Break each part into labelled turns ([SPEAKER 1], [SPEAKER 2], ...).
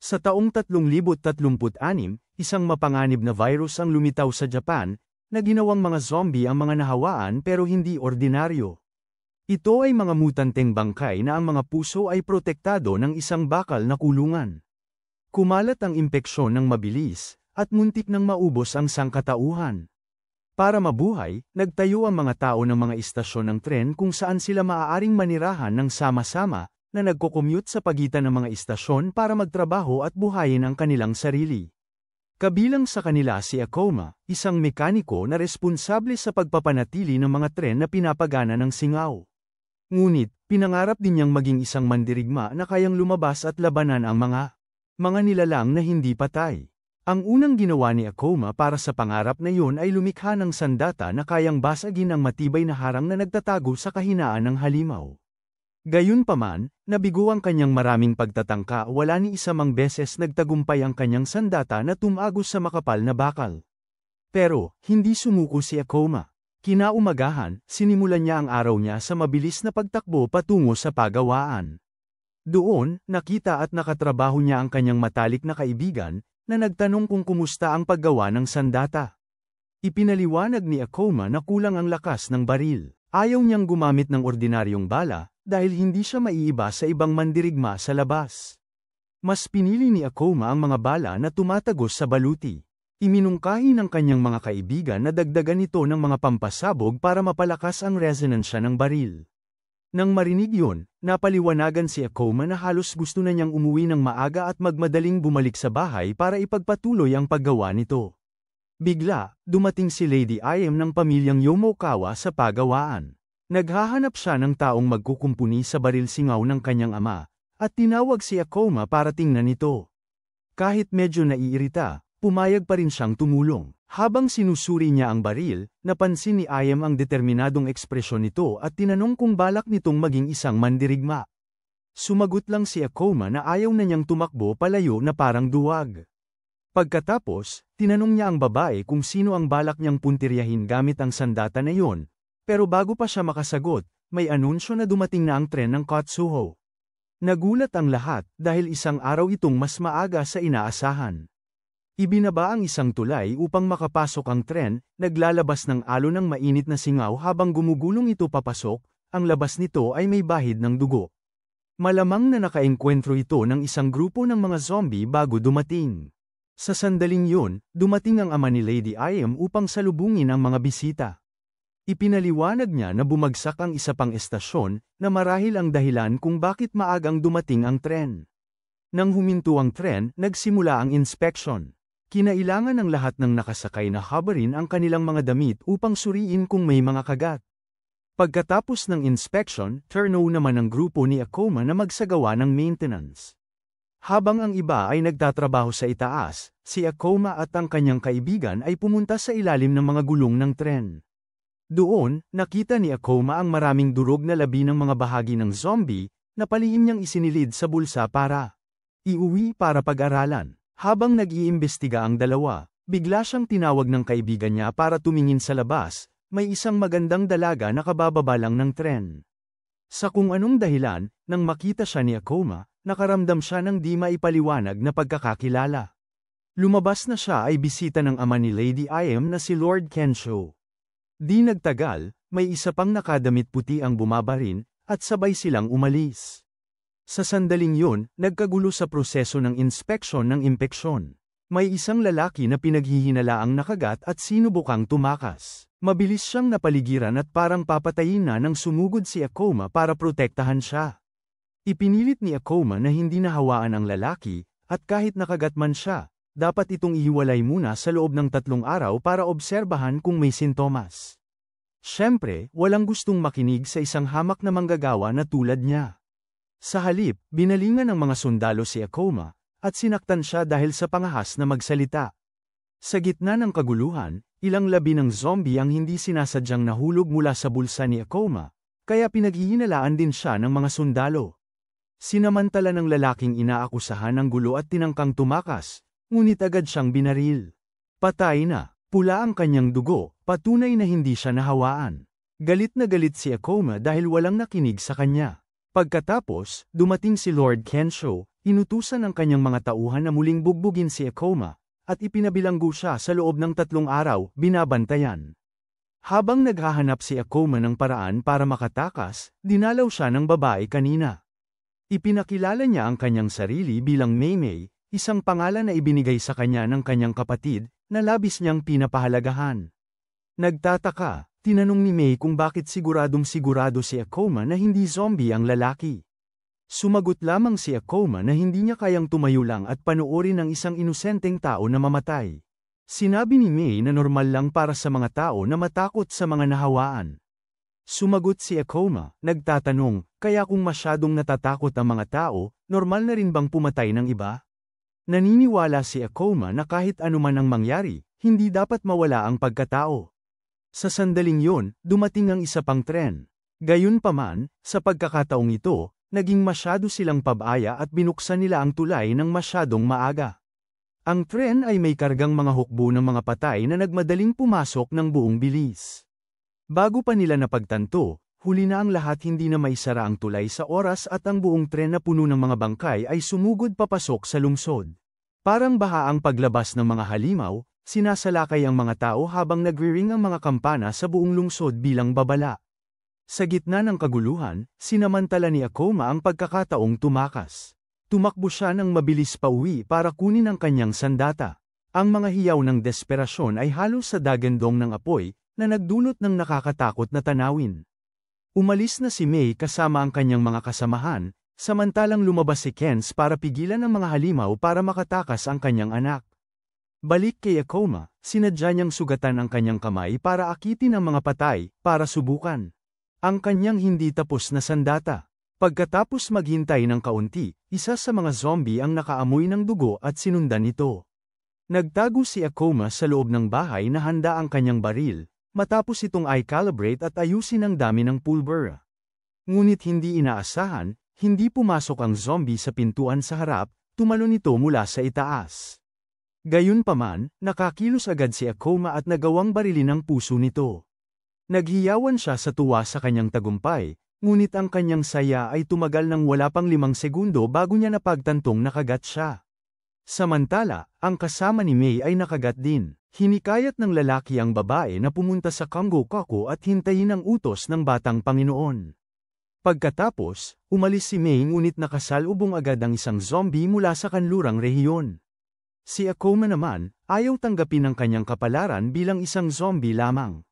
[SPEAKER 1] Sa taong 3036, isang mapanganib na virus ang lumitaw sa Japan, na ginawang mga zombie ang mga nahawaan pero hindi ordinaryo. Ito ay mga mutanteng bangkay na ang mga puso ay protektado ng isang bakal na kulungan. Kumalat ang impeksyon ng mabilis, at muntik nang maubos ang sangkatauhan. Para mabuhay, nagtayo ang mga tao ng mga istasyon ng tren kung saan sila maaaring manirahan ng sama-sama, na nagko-commute sa pagitan ng mga istasyon para magtrabaho at buhayin ang kanilang sarili. Kabilang sa kanila si Akoma, isang mekaniko na responsable sa pagpapanatili ng mga tren na pinapagana ng singaw. Ngunit, pinangarap din niyang maging isang mandirigma na kayang lumabas at labanan ang mga nilalang na hindi patay. Ang unang ginawa ni Akoma para sa pangarap na iyon ay lumikha ng sandata na kayang basagin ang matibay na harang na nagtatago sa kahinaan ng halimaw. Gayunpaman, nabigo ang kanyang maraming pagtatangka, wala ni isa mang beses nagtagumpay ang kanyang sandata na tumagos sa makapal na bakal. Pero, hindi sumuko si Akoma. Kinaumagahan, sinimulan niya ang araw niya sa mabilis na pagtakbo patungo sa pagawaan. Doon, nakita at nakatrabaho niya ang kanyang matalik na kaibigan, na nagtanong kung kumusta ang paggawa ng sandata. Ipinaliwanag ni Akoma na kulang ang lakas ng baril. Ayaw niyang gumamit ng ordinaryong bala, dahil hindi siya maiiba sa ibang mandirigma sa labas. Mas pinili ni Akoma ang mga bala na tumatagos sa baluti. Iminungkahi ng kanyang mga kaibigan na dagdagan ito ng mga pampasabog para mapalakas ang resonansya ng baril. Nang marinig yun, napaliwanagan si Akoma na halos gusto na niyang umuwi ng maaga at magmadaling bumalik sa bahay para ipagpatuloy ang paggawa nito. Bigla, dumating si Lady I.M. ng pamilyang Yomokawa sa pagawaan. Naghahanap siya ng taong magkukumpuni sa baril singaw ng kanyang ama, at tinawag si Akoma para tingnan ito. Kahit medyo naiirita, pumayag pa rin siyang tumulong. Habang sinusuri niya ang baril, napansin ni I.M. ang determinadong ekspresyon nito at tinanong kung balak nitong maging isang mandirigma. Sumagot lang si Akoma na ayaw na niyang tumakbo palayo na parang duwag. Pagkatapos, tinanong niya ang babae kung sino ang balak niyang puntiryahin gamit ang sandata na iyon, pero bago pa siya makasagot, may anunsyo na dumating na ang tren ng Katsuho. Nagulat ang lahat dahil isang araw itong mas maaga sa inaasahan. Ibinaba ang isang tulay upang makapasok ang tren, naglalabas ng alon ng mainit na singaw habang gumugulong ito papasok, ang labas nito ay may bahid ng dugo. Malamang na nakaengkwentro ito ng isang grupo ng mga zombie bago dumating. Sa sandaling yun, dumating ang ama ni Lady I.M. upang salubungin ang mga bisita. Ipinaliwanag niya na bumagsak ang isa pang estasyon, na marahil ang dahilan kung bakit maagang dumating ang tren. Nang huminto ang tren, nagsimula ang inspection. Kinailangan ng lahat ng nakasakay na habarin ang kanilang mga damit upang suriin kung may mga kagat. Pagkatapos ng inspection, turno naman ang grupo ni Akoma na magsagawa ng maintenance. Habang ang iba ay nagtatrabaho sa itaas, si Akoma at ang kanyang kaibigan ay pumunta sa ilalim ng mga gulong ng tren. Doon, nakita ni Akoma ang maraming durog na labi ng mga bahagi ng zombie, na palihim niyang isinilid sa bulsa para iuwi para pag-aralan. Habang nag-iimbestiga ang dalawa, bigla siyang tinawag ng kaibigan niya para tumingin sa labas, may isang magandang dalaga na kabababa lang ng tren. Sa kung anong dahilan, nang makita siya ni Akoma, nakaramdam siya ng di maipaliwanag na pagkakakilala. Lumabas na siya ay bisita ng ama ni Lady I.M. na si Lord Kensho. Di nagtagal, may isa pang nakadamit puti ang bumabarin, at sabay silang umalis. Sa sandaling yun, nagkagulo sa proseso ng inspeksyon ng impeksyon. May isang lalaki na pinaghihinalaang nakagat at sinubukang tumakas. Mabilis siyang napaligiran at parang papatayin na nang sumugod si Akoma para protektahan siya. Ipinilit ni Akoma na hindi nahawaan ang lalaki, at kahit nakagat man siya, dapat itong ihiwalay muna sa loob ng 3 araw para obserbahan kung may sintomas. Siyempre, walang gustong makinig sa isang hamak na manggagawa na tulad niya. Sa halip, binalingan ng mga sundalo si Akoma, at sinaktan siya dahil sa pangahas na magsalita. Sa gitna ng kaguluhan, ilang labi ng zombie ang hindi sinasadyang nahulog mula sa bulsa ni Akoma, kaya pinaghihinalaan din siya ng mga sundalo. Sinamantala ng lalaking inaakusahan ng gulo at tinangkang tumakas, ngunit agad siyang binaril. Patay na, pula ang kanyang dugo, patunay na hindi siya nahawaan. Galit na galit si Akoma dahil walang nakinig sa kanya. Pagkatapos, dumating si Lord Kensho, Inutusan ng kanyang mga tauhan na muling bugbugin si Akoma, at ipinabilanggo siya sa loob ng 3 araw, binabantayan. Habang naghahanap si Akoma ng paraan para makatakas, dinalaw siya ng babae kanina. Ipinakilala niya ang kanyang sarili bilang Maymay, isang pangalan na ibinigay sa kanya ng kanyang kapatid, na labis niyang pinapahalagahan. Nagtataka, tinanong ni May kung bakit siguradong sigurado si Akoma na hindi zombie ang lalaki. Sumagot lamang si Akoma na hindi niya kayang tumayo lang at panoorin ang isang inosenteng tao na mamatay. Sinabi ni May na normal lang para sa mga tao na matakot sa mga nahawaan. Sumagot si Akoma, nagtatanong, kaya kung masyadong natatakot ang mga tao, normal na rin bang pumatay ng iba? Naniniwala si Akoma na kahit anuman ang mangyari, hindi dapat mawala ang pagkatao. Sa sandaling yun, dumating ang isa pang tren. Gayunpaman, sa pagkakataong ito, naging masyado silang pabaya at binuksan nila ang tulay ng masyadong maaga. Ang tren ay may kargang mga hukbo ng mga patay na nagmadaling pumasok ng buong bilis. Bago pa nila napagtanto, huli na ang lahat, hindi na maisara ang tulay sa oras at ang buong tren na puno ng mga bangkay ay sumugod papasok sa lungsod. Parang baha ang paglabas ng mga halimaw, sinasalakay ang mga tao habang nagri-ring ang mga kampana sa buong lungsod bilang babala. Sa gitna ng kaguluhan, sinamantala ni Akoma ang pagkakataong tumakas. Tumakbo siya ng mabilis pauwi para kunin ang kanyang sandata. Ang mga hiyaw ng desperasyon ay halos sa dagandong ng apoy, na nagdulot ng nakakatakot na tanawin. Umalis na si May kasama ang kanyang mga kasamahan, samantalang lumabas si Kens para pigilan ang mga halimaw para makatakas ang kanyang anak. Balik kay Akoma, sinadya niyang sugatan ang kanyang kamay para akitin ang mga patay, para subukan ang kanyang hindi tapos na sandata. Pagkatapos maghintay ng kaunti, isa sa mga zombie ang nakaamoy ng dugo at sinundan ito. Nagtago si Akoma sa loob ng bahay na handa ang kanyang baril, matapos itong i-calibrate at ayusin ang dami ng pulbura. Ngunit hindi inaasahan, hindi pumasok ang zombie sa pintuan sa harap, tumalon ito mula sa itaas. Gayunpaman, nakakilos agad si Akoma at nagawang barilin ang puso nito. Naghiyawan siya sa tuwa sa kanyang tagumpay, ngunit ang kanyang saya ay tumagal ng wala pang 5 segundo bago niya napagtantong nakagat siya. Samantala, ang kasama ni May ay nakagat din. Hinikayat ng lalaki ang babae na pumunta sa Congo Kako at hintayin ang utos ng batang Panginoon. Pagkatapos, umalis si May ngunit nakasalubong agad ang isang zombie mula sa kanlurang rehiyon. Si Akoma naman, ayaw tanggapin ang kanyang kapalaran bilang isang zombie lamang.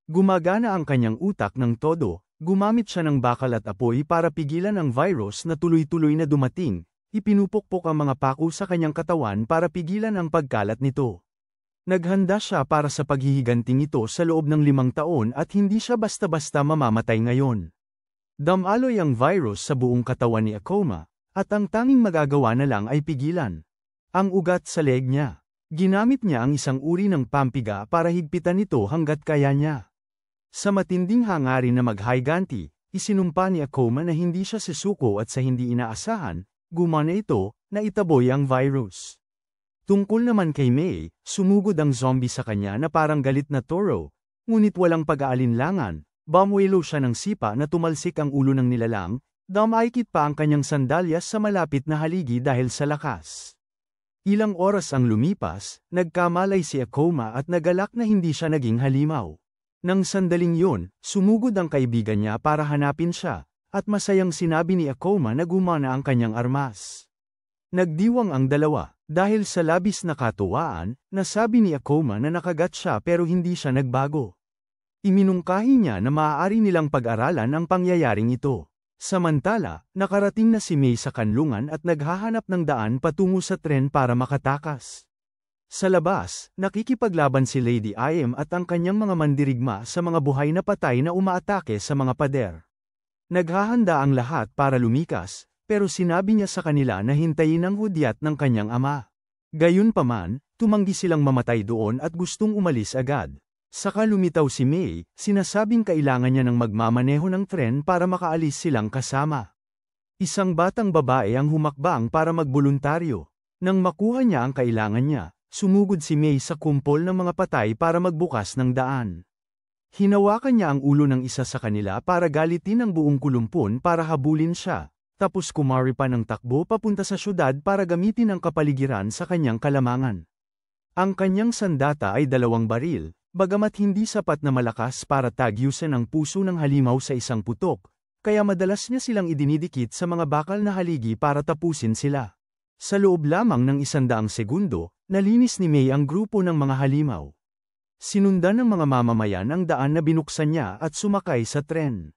[SPEAKER 1] Gumagana ang kanyang utak ng todo, gumamit siya ng bakal at apoy para pigilan ang virus na tuloy-tuloy na dumating, ipinupukpok ang mga pako sa kanyang katawan para pigilan ang pagkalat nito. Naghanda siya para sa paghihiganting ito sa loob ng 5 taon at hindi siya basta-basta mamamatay ngayon. Damaloy ang virus sa buong katawan ni Akoma, at ang tanging magagawa na lang ay pigilan ang ugat sa leeg niya. Ginamit niya ang isang uri ng pampiga para higpitan ito hanggat kaya niya. Sa matinding hangarin na maghiganti, isinumpa ni Akoma na hindi siya susuko at sa hindi inaasahan, gumana ito, na itaboy ang virus. Tungkol naman kay May, sumugod ang zombie sa kanya na parang galit na toro, ngunit walang pag-aalinlangan, bumwelo siya ng sipa na tumalsik ang ulo ng nilalang, damaykit pa ang kanyang sandalyas sa malapit na haligi dahil sa lakas. Ilang oras ang lumipas, nagkamalay si Akoma at nagalak na hindi siya naging halimaw. Nang sandaling yon, sumugod ang kaibigan niya para hanapin siya, at masayang sinabi ni Akoma na gumana ang kanyang armas. Nagdiwang ang dalawa, dahil sa labis na katuwaan, nasabi ni Akoma na nakagat siya pero hindi siya nagbago. Iminungkahi niya na maaari nilang pag-aralan ang pangyayaring ito. Samantala, nakarating na si May sa kanlungan at naghahanap ng daan patungo sa tren para makatakas. Sa labas, nakikipaglaban si Lady Im at ang kanyang mga mandirigma sa mga buhay na patay na umaatake sa mga pader. Naghahanda ang lahat para lumikas, pero sinabi niya sa kanila na hintayin ang hudyat ng kanyang ama. Gayunpaman, tumanggi silang mamatay doon at gustong umalis agad. Saka lumitaw si May, sinasabing kailangan niya ng magmamaneho ng tren para makaalis silang kasama. Isang batang babae ang humakbang para magboluntaryo. Nang makuha niya ang kailangan niya, sumugod si May sa kumpol ng mga patay para magbukas ng daan. Hinawakan niya ang ulo ng isa sa kanila para galitin ang buong kulumpon para habulin siya, tapos kumari pa ng takbo papunta sa syudad para gamitin ang kapaligiran sa kanyang kalamangan. Ang kanyang sandata ay 2 baril, bagamat hindi sapat na malakas para tagyusin ang puso ng halimaw sa isang putok, kaya madalas niya silang idinidikit sa mga bakal na haligi para tapusin sila. Sa loob lamang ng 100 segundo, nalinis ni May ang grupo ng mga halimaw. Sinundan ng mga mamamayan ang daan na binuksan niya at sumakay sa tren.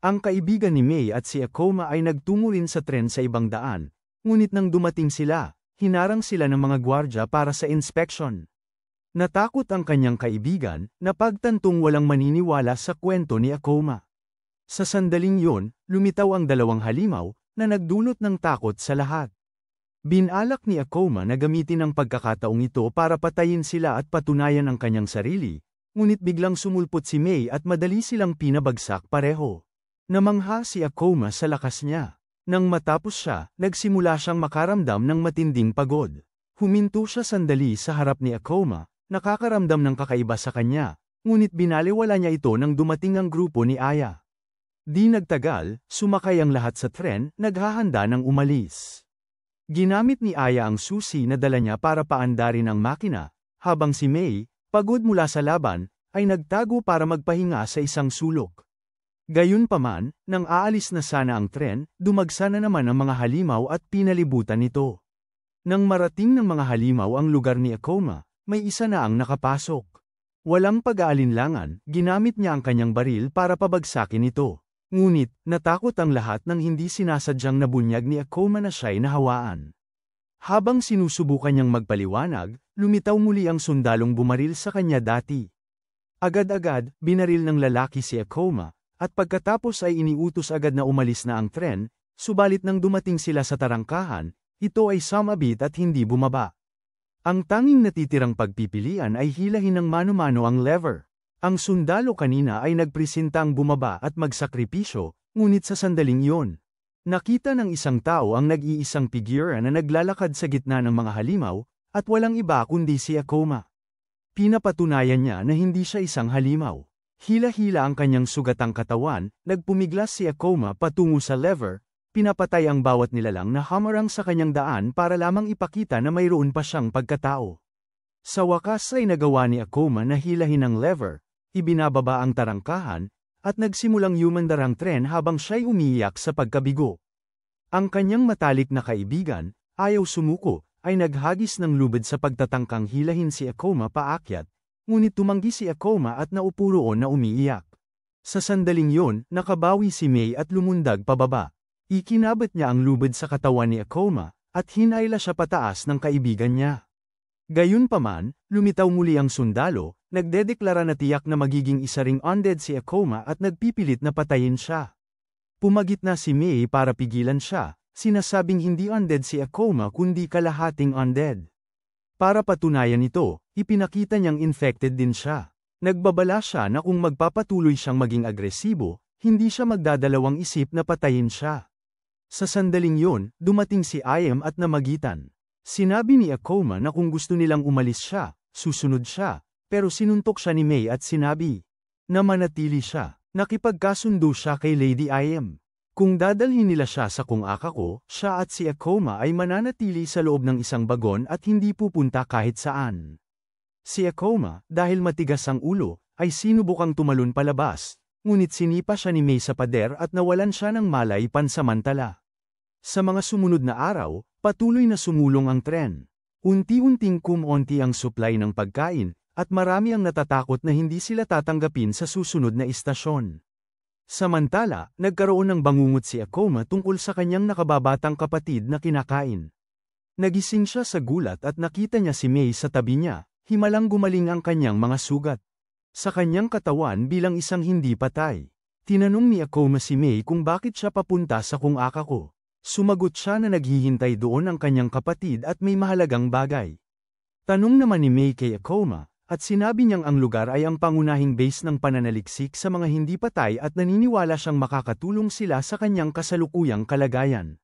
[SPEAKER 1] Ang kaibigan ni May at si Akoma ay nagtungo rin sa tren sa ibang daan, ngunit nang dumating sila, hinarang sila ng mga gwardya para sa inspection. Natakot ang kanyang kaibigan, na pagtantong walang maniniwala sa kwento ni Akoma. Sa sandaling yun, lumitaw ang 2 halimaw, na nagdulot ng takot sa lahat. Binalak ni Akoma na gamitin ang pagkakataong ito para patayin sila at patunayan ang kanyang sarili, ngunit biglang sumulpot si May at madali silang pinabagsak pareho. Namangha si Akoma sa lakas niya. Nang matapos siya, nagsimula siyang makaramdam ng matinding pagod. Huminto siya sandali sa harap ni Akoma, nakakaramdam ng kakaiba sa kanya, ngunit binaliwala niya ito nang dumating ang grupo ni Aya. Di nagtagal, sumakay ang lahat sa tren, naghahanda ng umalis. Ginamit ni Aya ang susi na dala niya para paandarin ang makina, habang si May, pagod mula sa laban, ay nagtago para magpahinga sa isang sulok. Gayunpaman, nang aalis na sana ang tren, dumagsa na naman ang mga halimaw at pinalibutan ito. Nang marating ng mga halimaw ang lugar ni Akoma, may isa na ang nakapasok. Walang pag-aalinlangan, ginamit niya ang kanyang baril para pabagsakin ito. Ngunit, natakot ang lahat nang hindi sinasadyang nabunyag ni Akoma na siya'y nahawaan. Habang sinusubukan niyang magpaliwanag, lumitaw muli ang sundalong bumaril sa kanya dati. Agad-agad, binaril ng lalaki si Akoma, at pagkatapos ay iniutos agad na umalis na ang tren, subalit nang dumating sila sa tarangkahan, ito ay sumabit at hindi bumaba. Ang tanging natitirang pagpipilian ay hilahin ng mano-mano ang lever. Ang sundalo kanina ay nagpresentang bumaba at magsakripisyo, ngunit sa sandaling iyon, nakita ng isang tao ang nag-iisang figura na naglalakad sa gitna ng mga halimaw, at walang iba kundi si Akoma. Pinapatunayan niya na hindi siya isang halimaw. Hila-hila ang kanyang sugatang katawan, nagpumiglas si Akoma patungo sa lever, pinapatay ang bawat nilalang na hamarang sa kanyang daan para lamang ipakita na mayroon pa siyang pagkatao. Sa wakas ay nagawa ni Akoma na hilahin ang lever, ibinababa ang tarangkahan, at nagsimulang yumandar ang tren habang siya'y umiiyak sa pagkabigo. Ang kanyang matalik na kaibigan, ayaw sumuko, ay naghagis ng lubid sa pagtatangkang hilahin si Akoma paakyat, ngunit tumanggi si Akoma at naupo roon na umiiyak. Sa sandaling yon, nakabawi si May at lumundag pababa. Ikinabit niya ang lubid sa katawan ni Akoma, at hinayla siya pataas ng kaibigan niya. Gayunpaman, lumitaw muli ang sundalo, nagdedeklara na tiyak na magiging isa ring undead si Akoma at nagpipilit na patayin siya. Pumagit na si May para pigilan siya, sinasabing hindi undead si Akoma kundi kalahating undead. Para patunayan ito, ipinakita niyang infected din siya. Nagbabala siya na kung magpapatuloy siyang maging agresibo, hindi siya magdadalawang isip na patayin siya. Sa sandaling yon, dumating si Ayem at namagitan. Sinabi ni Akoma na kung gusto nilang umalis siya, susunod siya, pero sinuntok siya ni May at sinabi na manatili siya. Nakipagkasundo siya kay Lady Ayem. Kung dadalhin nila siya sa kung akako, siya at si Akoma ay mananatili sa loob ng isang bagon at hindi pupunta kahit saan. Si Akoma, dahil matigas ang ulo, ay sinubukang tumalon palabas, ngunit sinipa siya ni May sa pader at nawalan siya ng malay pansamantala. Sa mga sumunod na araw, patuloy na sumulong ang tren. Unti-unting kumonti ang supply ng pagkain, at marami ang natatakot na hindi sila tatanggapin sa susunod na istasyon. Samantala, nagkaroon ng bangungot si Akoma tungkol sa kanyang nakababatang kapatid na kinakain. Nagising siya sa gulat at nakita niya si May sa tabi niya, himalang gumaling ang kanyang mga sugat sa kanyang katawan bilang isang hindi patay. Tinanong ni Akoma si May kung bakit siya papunta sa kung akako. Sumagot siya na naghihintay doon ang kanyang kapatid at may mahalagang bagay. Tanong naman ni May kay Akoma, at sinabi niyang ang lugar ay ang pangunahing base ng pananaliksik sa mga hindi patay at naniniwala siyang makakatulong sila sa kanyang kasalukuyang kalagayan.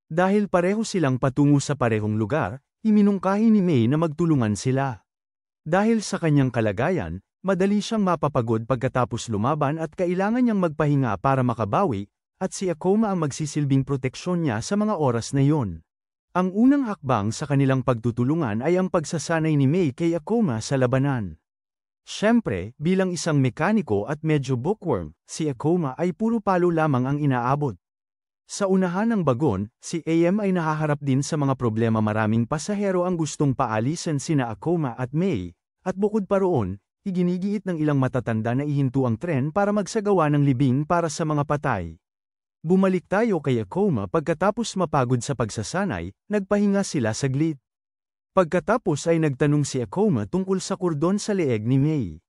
[SPEAKER 1] Dahil pareho silang patungo sa parehong lugar, iminungkahi ni May na magtulungan sila. Dahil sa kanyang kalagayan, madali siyang mapapagod pagkatapos lumaban at kailangan niyang magpahinga para makabawi, at si Akoma ang magsisilbing proteksyon niya sa mga oras na iyon. Ang unang hakbang sa kanilang pagtutulungan ay ang pagsasanay ni Mei kay Akoma sa labanan. Siyempre, bilang isang mekaniko at medyo bookworm, si Akoma ay puro palo lamang ang inaabot. Sa unahan ng bagon, si AM ay nahaharap din sa mga problema, maraming pasahero ang gustong paalisan sina Akoma at Mei, at bukod pa roon, iginigiit ng ilang matatanda na ihinto ang tren para magsagawa ng libing para sa mga patay. Bumalik tayo kay Akoma pagkatapos mapagod sa pagsasanay, nagpahinga sila saglit. Pagkatapos ay nagtanong si Akoma tungkol sa kordon sa leeg ni Mei.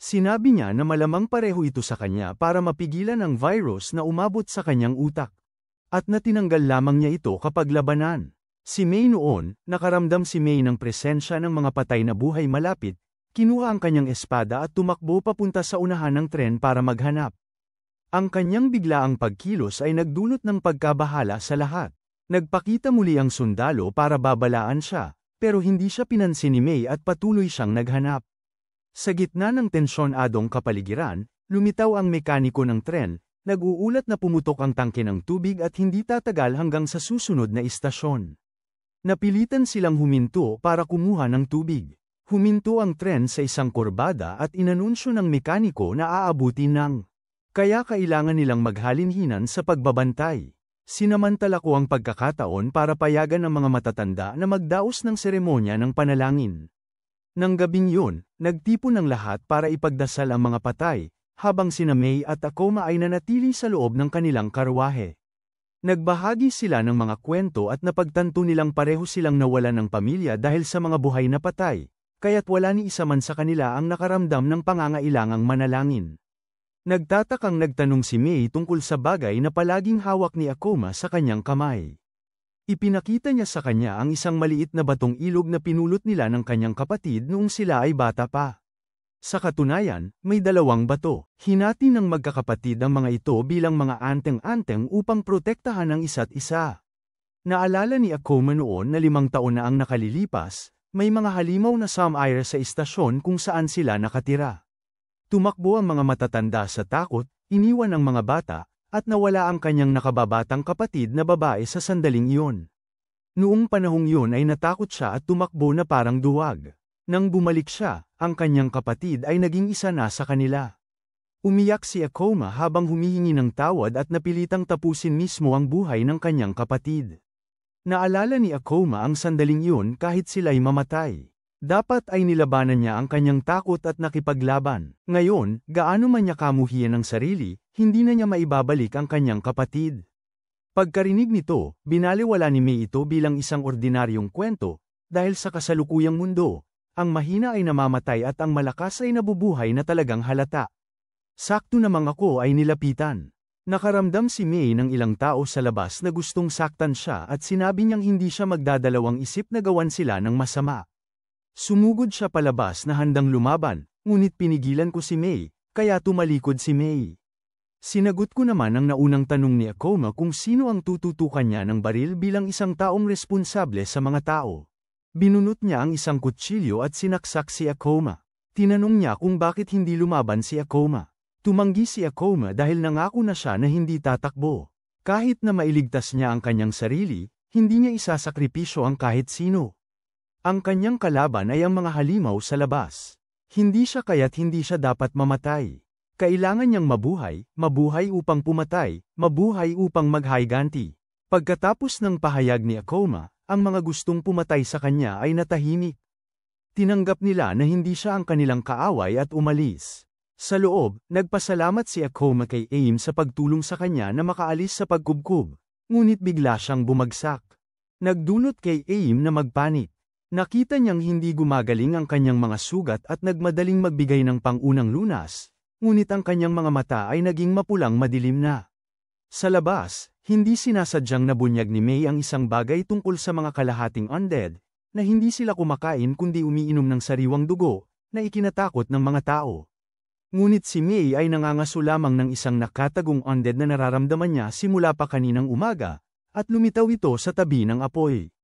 [SPEAKER 1] Sinabi niya na malamang pareho ito sa kanya para mapigilan ang virus na umabot sa kanyang utak. At na tinanggal lamang niya ito kapag labanan. Si Mei noon, nakaramdam si Mei ng presensya ng mga patay na buhay malapit, kinuha ang kanyang espada at tumakbo papunta sa unahan ng tren para maghanap. Ang kanyang biglaang pagkilos ay nagdulot ng pagkabahala sa lahat. Nagpakita muli ang sundalo para babalaan siya, pero hindi siya pinansin ni Mei at patuloy siyang naghanap. Sa gitna ng tensyonadong kapaligiran, lumitaw ang mekaniko ng tren, nag-uulat na pumutok ang tangke ng tubig at hindi tatagal hanggang sa susunod na istasyon. Napilitan silang huminto para kumuha ng tubig. Huminto ang tren sa isang kurbada at inanunsyo ng mekaniko na aabutin ng. Kaya kailangan nilang maghalinhinan sa pagbabantay. Sinamantala ko ang pagkakataon para payagan ng mga matatanda na magdaos ng seremonya ng panalangin. Nang gabing yun, nagtipon ng lahat para ipagdasal ang mga patay, habang sina Mei at Akoma ay nanatili sa loob ng kanilang karwahe. Nagbahagi sila ng mga kwento at napagtanto nilang pareho silang nawalan ng pamilya dahil sa mga buhay na patay, kaya't wala ni isa man sa kanila ang nakaramdam ng pangangailangang manalangin. Nagtatakang nagtanong si Mei tungkol sa bagay na palaging hawak ni Akoma sa kanyang kamay. Ipinakita niya sa kanya ang isang maliit na batong ilog na pinulot nila ng kanyang kapatid noong sila ay bata pa. Sa katunayan, may dalawang bato. Hinati ng magkakapatid ang mga ito bilang mga anteng-anteng upang protektahan ang isa't isa. Naalala ni Akoma noon na 5 taon na ang nakalilipas, may mga halimaw na samire sa istasyon kung saan sila nakatira. Tumakbo ang mga matatanda sa takot, iniwan ang mga bata, at nawala ang kanyang nakababatang kapatid na babae sa sandaling iyon. Noong panahong yun ay natakot siya at tumakbo na parang duwag. Nang bumalik siya, ang kanyang kapatid ay naging isa na sa kanila. Umiyak si Akoma habang humihingi ng tawad at napilitang tapusin mismo ang buhay ng kanyang kapatid. Naalala ni Akoma ang sandaling yun kahit sila'y mamatay. Dapat ay nilabanan niya ang kanyang takot at nakipaglaban. Ngayon, gaano man niya kamuhian ang sarili, hindi na niya maibabalik ang kanyang kapatid. Pagkarinig nito, binaliwala ni Mei ito bilang isang ordinaryong kwento, dahil sa kasalukuyang mundo, ang mahina ay namamatay at ang malakas ay nabubuhay na talagang halata. Sakto namang ako ay nilapitan. Nakaramdam si Mei ng ilang tao sa labas na gustong saktan siya at sinabi niyang hindi siya magdadalawang isip na gawan sila ng masama. Sumugod siya palabas na handang lumaban, ngunit pinigilan ko si Mei, kaya tumalikod si Mei. Sinagot ko naman ang naunang tanong ni Akoma kung sino ang tututukan niya ng baril bilang isang taong responsable sa mga tao. Binunot niya ang isang kutsilyo at sinaksak si Akoma. Tinanong niya kung bakit hindi lumaban si Akoma. Tumanggi si Akoma dahil nangako na siya na hindi tatakbo. Kahit na mailigtas niya ang kanyang sarili, hindi niya isasakripisyo ang kahit sino. Ang kanyang kalaban ay ang mga halimaw sa labas. Hindi siya kaya't hindi siya dapat mamatay. Kailangan niyang mabuhay upang pumatay, mabuhay upang maghayganti. Pagkatapos ng pahayag ni Akoma, ang mga gustong pumatay sa kanya ay natahimik. Tinanggap nila na hindi siya ang kanilang kaaway at umalis. Sa loob, nagpasalamat si Akoma kay Aim sa pagtulong sa kanya na makaalis sa pagkubkob, ngunit bigla siyang bumagsak. Nagdulot kay Aim na magpanik. Nakita niyang hindi gumagaling ang kanyang mga sugat at nagmadaling magbigay ng pangunang lunas, ngunit ang kanyang mga mata ay naging mapulang madilim na. Sa labas, hindi sinasadyang nabunyag ni Mei ang isang bagay tungkol sa mga kalahating undead, na hindi sila kumakain kundi umiinom ng sariwang dugo, na ikinatakot ng mga tao. Ngunit si Mei ay nangangaso lamang ng isang nakatagong undead na nararamdaman niya simula pa kaninang umaga, at lumitaw ito sa tabi ng apoy.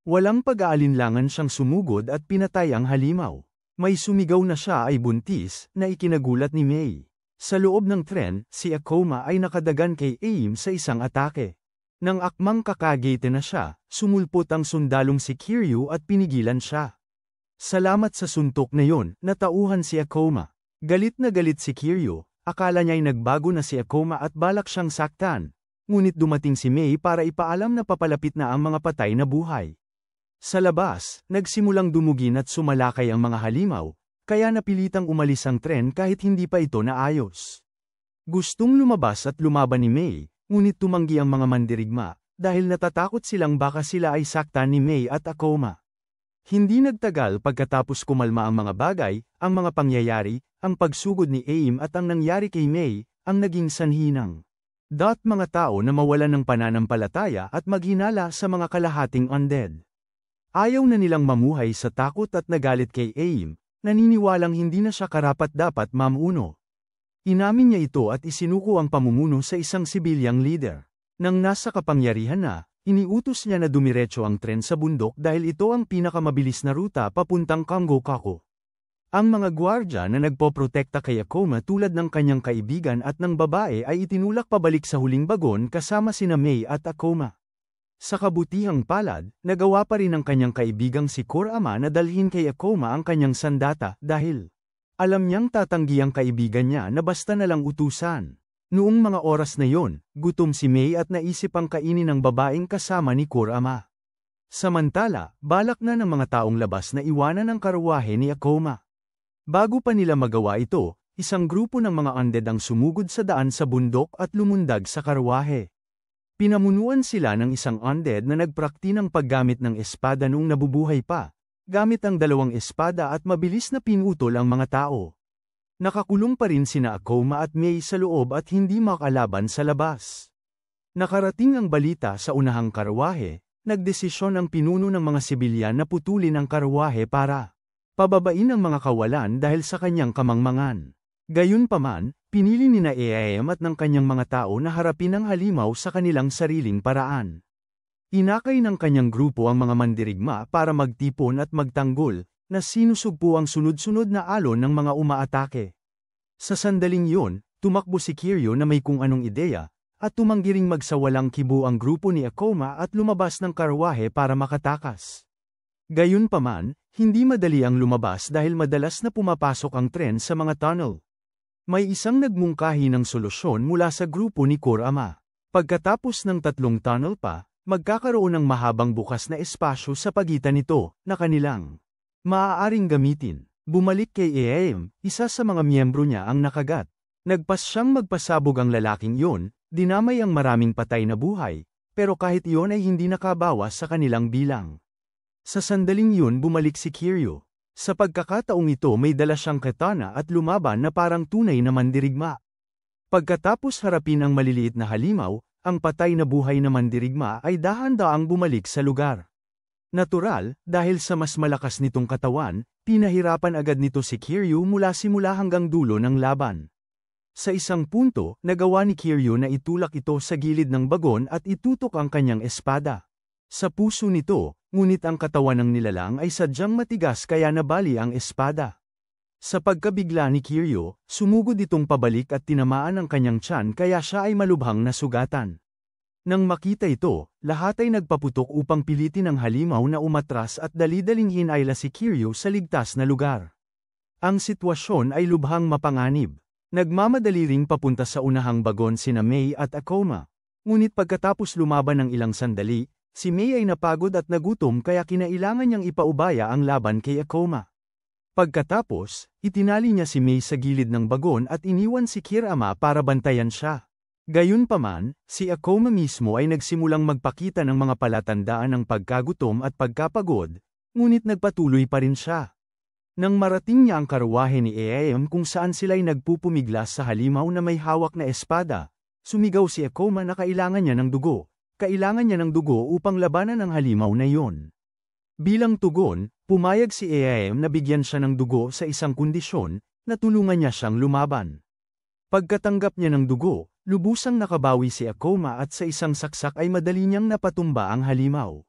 [SPEAKER 1] Walang pag-aalinlangan siyang sumugod at pinatay ang halimaw. May sumigaw na siya ay buntis, na ikinagulat ni Mei. Sa loob ng tren, si Akoma ay nakadagan kay Aim sa isang atake. Nang akmang kakagete na siya, sumulpot ang sundalong si Kiryu at pinigilan siya. Salamat sa suntok na yon, natauhan si Akoma. Galit na galit si Kiryu, akala niya'y nagbago na si Akoma at balak siyang saktan. Ngunit dumating si Mei para ipaalam na papalapit na ang mga patay na buhay. Sa labas, nagsimulang dumugin at sumalakay ang mga halimaw, kaya napilitang umalis ang tren kahit hindi pa ito naayos. Gustong lumabas at lumaban ni Mei, ngunit tumanggi ang mga mandirigma, dahil natatakot silang baka sila ay saktan ni Mei at Akoma. Hindi nagtagal pagkatapos kumalma ang mga bagay, ang mga pangyayari, ang pagsugod ni Aim at ang nangyari kay Mei, ang naging sanhi ng mga tao na mawalan ng pananampalataya at maghinala sa mga kalahating undead. Ayaw na nilang mamuhay sa takot at nagalit kay Aim, naniniwalang hindi na siya karapat-dapat mamuno. Inamin niya ito at isinuko ang pamumuno sa isang sibilyang leader. Nang nasa kapangyarihan na, iniutos niya na dumiretso ang tren sa bundok dahil ito ang pinakamabilis na ruta papuntang Kango-Kako. Ang mga gwardya na nagpoprotekta kay Akoma tulad ng kanyang kaibigan at ng babae ay itinulak pabalik sa huling bagon kasama sina Mei at Akoma. Sa kabutihang palad, nagawa pa rin ng kanyang kaibigang si Kurama na dalhin kay Akoma ang kanyang sandata dahil alam niyang tatanggi ang kaibigan niya na basta na lang utusan. Noong mga oras na yon, gutom si Mei at naisip ang kainin ng babaeng kasama ni Kurama. Samantala, balak na ng mga taong labas na iwanan ang karwahe ni Akoma. Bago pa nila magawa ito, isang grupo ng mga undead ang sumugod sa daan sa bundok at lumundag sa karwahe. Pinamunuan sila ng isang undead na nagprakti ng paggamit ng espada noong nabubuhay pa, gamit ang dalawang espada at mabilis na pinutol ang mga tao. Nakakulong pa rin sina Akoma at Mei sa loob at hindi makalaban sa labas. Nakarating ang balita sa unahang karwahe, nagdesisyon ang pinuno ng mga sibilyan na putulin ang karwahe para pababain ang mga kawalan dahil sa kanyang kamangmangan. Gayunpaman, pinili ni Aim at ng kanyang mga tao na harapin ang halimaw sa kanilang sariling paraan. Inakay ng kanyang grupo ang mga mandirigma para magtipon at magtanggol, na sinusugpo ang sunod-sunod na alon ng mga umaatake. Sa sandaling yun, tumakbo si Kiryu na may kung anong ideya, at tumanggiring magsawalang kibo ang grupo ni Akoma at lumabas ng karwahe para makatakas. Gayunpaman, hindi madali ang lumabas dahil madalas na pumapasok ang tren sa mga tunnel. May isang nagmungkahi ng solusyon mula sa grupo ni Kurama. Pagkatapos ng 3 tunnel pa, magkakaroon ng mahabang bukas na espasyo sa pagitan nito, na kanilang maaaring gamitin. Bumalik kay Aim, isa sa mga miyembro niya ang nakagat. Nagpas siyang magpasabog ang lalaking iyon, dinamay ang maraming patay na buhay, pero kahit iyon ay hindi nakabawas sa kanilang bilang. Sa sandaling yun bumalik si Kiryu. Sa pagkakataong ito may dala siyang katana at lumaban na parang tunay na mandirigma. Pagkatapos harapin ang maliliit na halimaw, ang patay na buhay na mandirigma ay dahan-daang bumalik sa lugar. Natural, dahil sa mas malakas nitong katawan, pinahirapan agad nito si Kiryu mula simula hanggang dulo ng laban. Sa isang punto, nagawa ni Kiryu na itulak ito sa gilid ng bagon at itutok ang kanyang espada. Sa puso nito, ngunit ang katawan ng nilalang ay sadyang matigas kaya nabali ang espada. Sa pagkabigla ni Kiryu, sumugod itong pabalik at tinamaan ang kanyang tiyan kaya siya ay malubhang nasugatan. Nang makita ito, lahat ay nagpaputok upang pilitin ang halimaw na umatras at dali-daling hinayla si Kiryu sa ligtas na lugar. Ang sitwasyon ay lubhang mapanganib. Nagmamadali ring papunta sa unahang bagon sina Mei at Akoma. Ngunit pagkatapos lumaban ng ilang sandali, si Mei ay napagod at nagutom kaya kinailangan niyang ipaubaya ang laban kay Akoma. Pagkatapos, itinali niya si Mei sa gilid ng bagon at iniwan si Kurama para bantayan siya. Gayunpaman, si Akoma mismo ay nagsimulang magpakita ng mga palatandaan ng pagkagutom at pagkapagod, ngunit nagpatuloy pa rin siya. Nang marating niya ang karwahe ni Aim kung saan sila'y nagpupumiglas sa halimaw na may hawak na espada, sumigaw si Akoma na kailangan niya ng dugo. Kailangan niya ng dugo upang labanan ang halimaw na iyon. Bilang tugon, pumayag si Aim na bigyan siya ng dugo sa isang kondisyon, na tulungan niya siyang lumaban. Pagkatanggap niya ng dugo, lubusang nakabawi si Akoma at sa isang saksak ay madali niyang napatumba ang halimaw.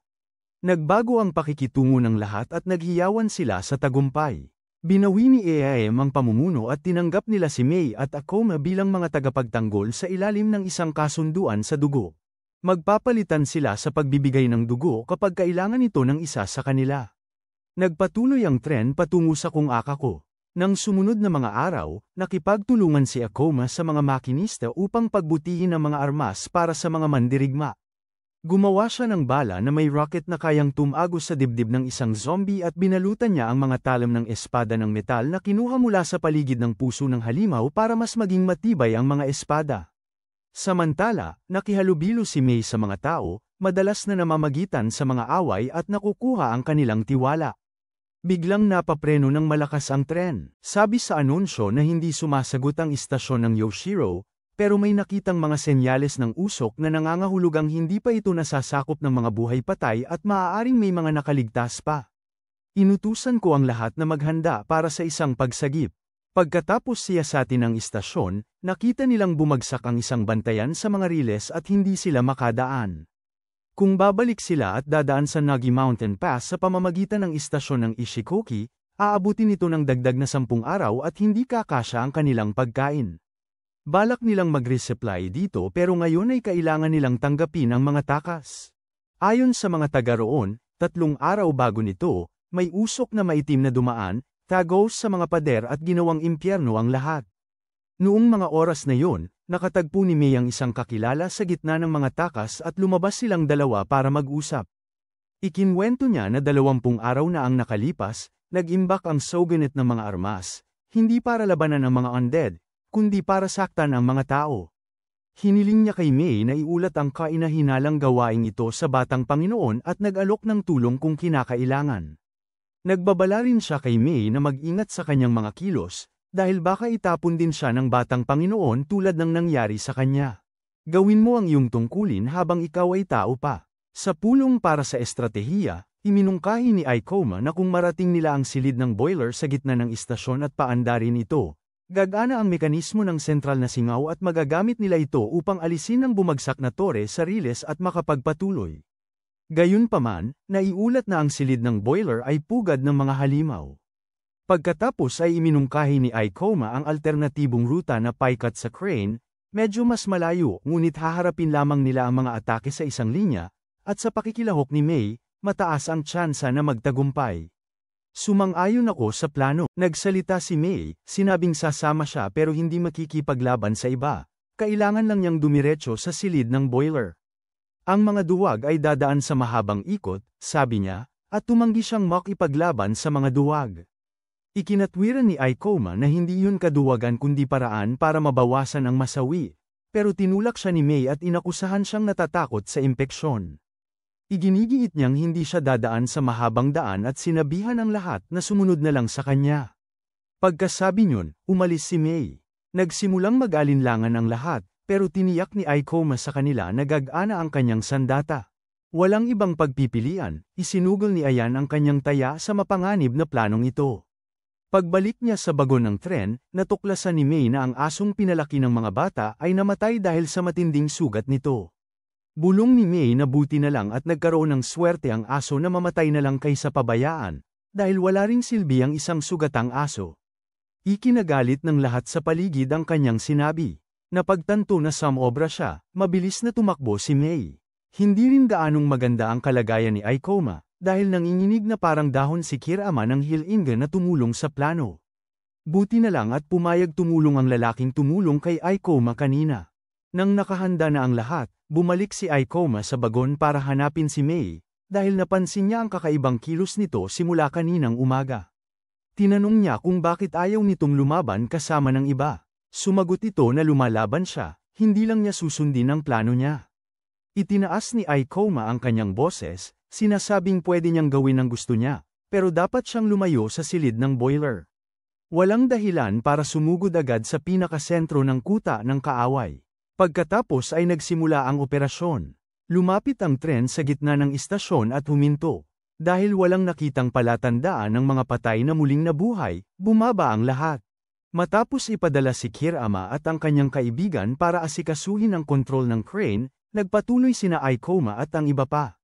[SPEAKER 1] Nagbago ang pakikitungo ng lahat at naghiyawan sila sa tagumpay. Binawi ni AIM ang pamumuno at tinanggap nila si May at Akoma bilang mga tagapagtanggol sa ilalim ng isang kasunduan sa dugo. Magpapalitan sila sa pagbibigay ng dugo kapag kailangan ito ng isa sa kanila. Nagpatuloy ang tren patungo sa Kung Akako. Nang sumunod na mga araw, nakipagtulungan si Akoma sa mga makinista upang pagbutihin ang mga armas para sa mga mandirigma. Gumawa siya ng bala na may rocket na kayang tumagos sa dibdib ng isang zombie at binalutan niya ang mga talam ng espada ng metal na kinuha mula sa paligid ng puso ng halimaw para mas maging matibay ang mga espada. Samantala, nakihalubilo si May sa mga tao, madalas na namamagitan sa mga away at nakukuha ang kanilang tiwala. Biglang napapreno ng malakas ang tren. Sabi sa anunsyo na hindi sumasagot ang istasyon ng Yoshiro, pero may nakitang mga senyales ng usok na nangangahulugang hindi pa ito nasasakop ng mga buhay patay at maaaring may mga nakaligtas pa. Inutusan ko ang lahat na maghanda para sa isang pagsagip. Pagkatapos siyasatin ang istasyon, nakita nilang bumagsak ang isang bantayan sa mga riles at hindi sila makadaan. Kung babalik sila at dadaan sa Nagi Mountain Pass sa pamamagitan ng istasyon ng Ishikoki, aabutin ito ng dagdag na 10 araw at hindi kakasya ang kanilang pagkain. Balak nilang mag-resupply dito pero ngayon ay kailangan nilang tanggapin ang mga takas. Ayon sa mga taga roon, 3 araw bago nito, may usok na maitim na dumaan, tagos sa mga pader at ginawang impyerno ang lahat. Noong mga oras na yon, nakatagpo ni May ang isang kakilala sa gitna ng mga takas at lumabas silang dalawa para mag-usap. Ikinwento niya na 20 araw na ang nakalipas, nag-imbak ang shogunate ng mga armas, hindi para labanan ang mga undead, kundi para saktan ang mga tao. Hiniling niya kay May na iulat ang kainahinalang gawaing ito sa Batang Panginoon at nag-alok ng tulong kung kinakailangan. Nagbabala rin siya kay May na mag-ingat sa kanyang mga kilos, dahil baka itapon din siya ng Batang Panginoon tulad ng nangyari sa kanya. Gawin mo ang iyong tungkulin habang ikaw ay tao pa. Sa pulong para sa estratehiya, iminungkahi ni Ikoma na kung marating nila ang silid ng boiler sa gitna ng istasyon at paandarin ito, gagana ang mekanismo ng sentral na singaw at magagamit nila ito upang alisin ang bumagsak na tore sa riles at makapagpatuloy. Gayunpaman, naiulat na ang silid ng boiler ay pugad ng mga halimaw. Pagkatapos ay iminungkahi ni Ikoma ang alternatibong ruta na paikat sa crane, medyo mas malayo ngunit haharapin lamang nila ang mga atake sa isang linya, at sa pakikilahok ni May, mataas ang tsansa na magtagumpay. Sumang-ayon ako sa plano. Nagsalita si May, sinabing sasama siya pero hindi makikipaglaban sa iba. Kailangan lang niyang dumiretso sa silid ng boiler. Ang mga duwag ay dadaan sa mahabang ikot, sabi niya, at tumanggi siyang makipaglaban sa mga duwag. Ikinatwiran ni Ikoma na hindi yun kaduwagan kundi paraan para mabawasan ang masawi, pero tinulak siya ni May at inakusahan siyang natatakot sa impeksyon. Iginigiit niyang hindi siya dadaan sa mahabang daan at sinabihan ang lahat na sumunod na lang sa kanya. Pagkasabi niyon, umalis si May. Nagsimulang mag-alinlangan ang lahat, pero tiniyak ni Ikoma sa kanila na gagana ang kanyang sandata. Walang ibang pagpipilian, isinugol ni Ayan ang kanyang taya sa mapanganib na planong ito. Pagbalik niya sa bagon ng tren, natuklasan ni May na ang asong pinalaki ng mga bata ay namatay dahil sa matinding sugat nito. Bulong ni May na buti na lang at nagkaroon ng swerte ang aso na mamatay na lang kaysa pabayaan, dahil wala ring silbi ang isang sugatang aso. Ikinagalit ng lahat sa paligid ang kanyang sinabi. Napagtanto na samobra siya, mabilis na tumakbo si May. Hindi rin gaanong maganda ang kalagayan ni Ikoma, dahil nanginginig na parang dahon si Kirama ng Hilinga na tumulong sa plano. Buti na lang at pumayag tumulong ang lalaking tumulong kay Ikoma kanina. Nang nakahanda na ang lahat, bumalik si Ikoma sa bagon para hanapin si May, dahil napansin niya ang kakaibang kilos nito simula kaninang umaga. Tinanong niya kung bakit ayaw nitong lumaban kasama ng iba. Sumagot ito na lumalaban siya, hindi lang niya susundin ang plano niya. Itinaas ni Ikoma ang kanyang boses, sinasabing pwede niyang gawin ang gusto niya, pero dapat siyang lumayo sa silid ng boiler. Walang dahilan para sumugod agad sa pinakasentro ng kuta ng kaaway. Pagkatapos ay nagsimula ang operasyon. Lumapit ang tren sa gitna ng istasyon at huminto. Dahil walang nakitang palatandaan ng mga patay na muling nabuhay, bumaba ang lahat. Matapos ipadala si Kirama at ang kanyang kaibigan para asikasuhin ang kontrol ng crane, nagpatuloy sina Ikoma at ang iba pa.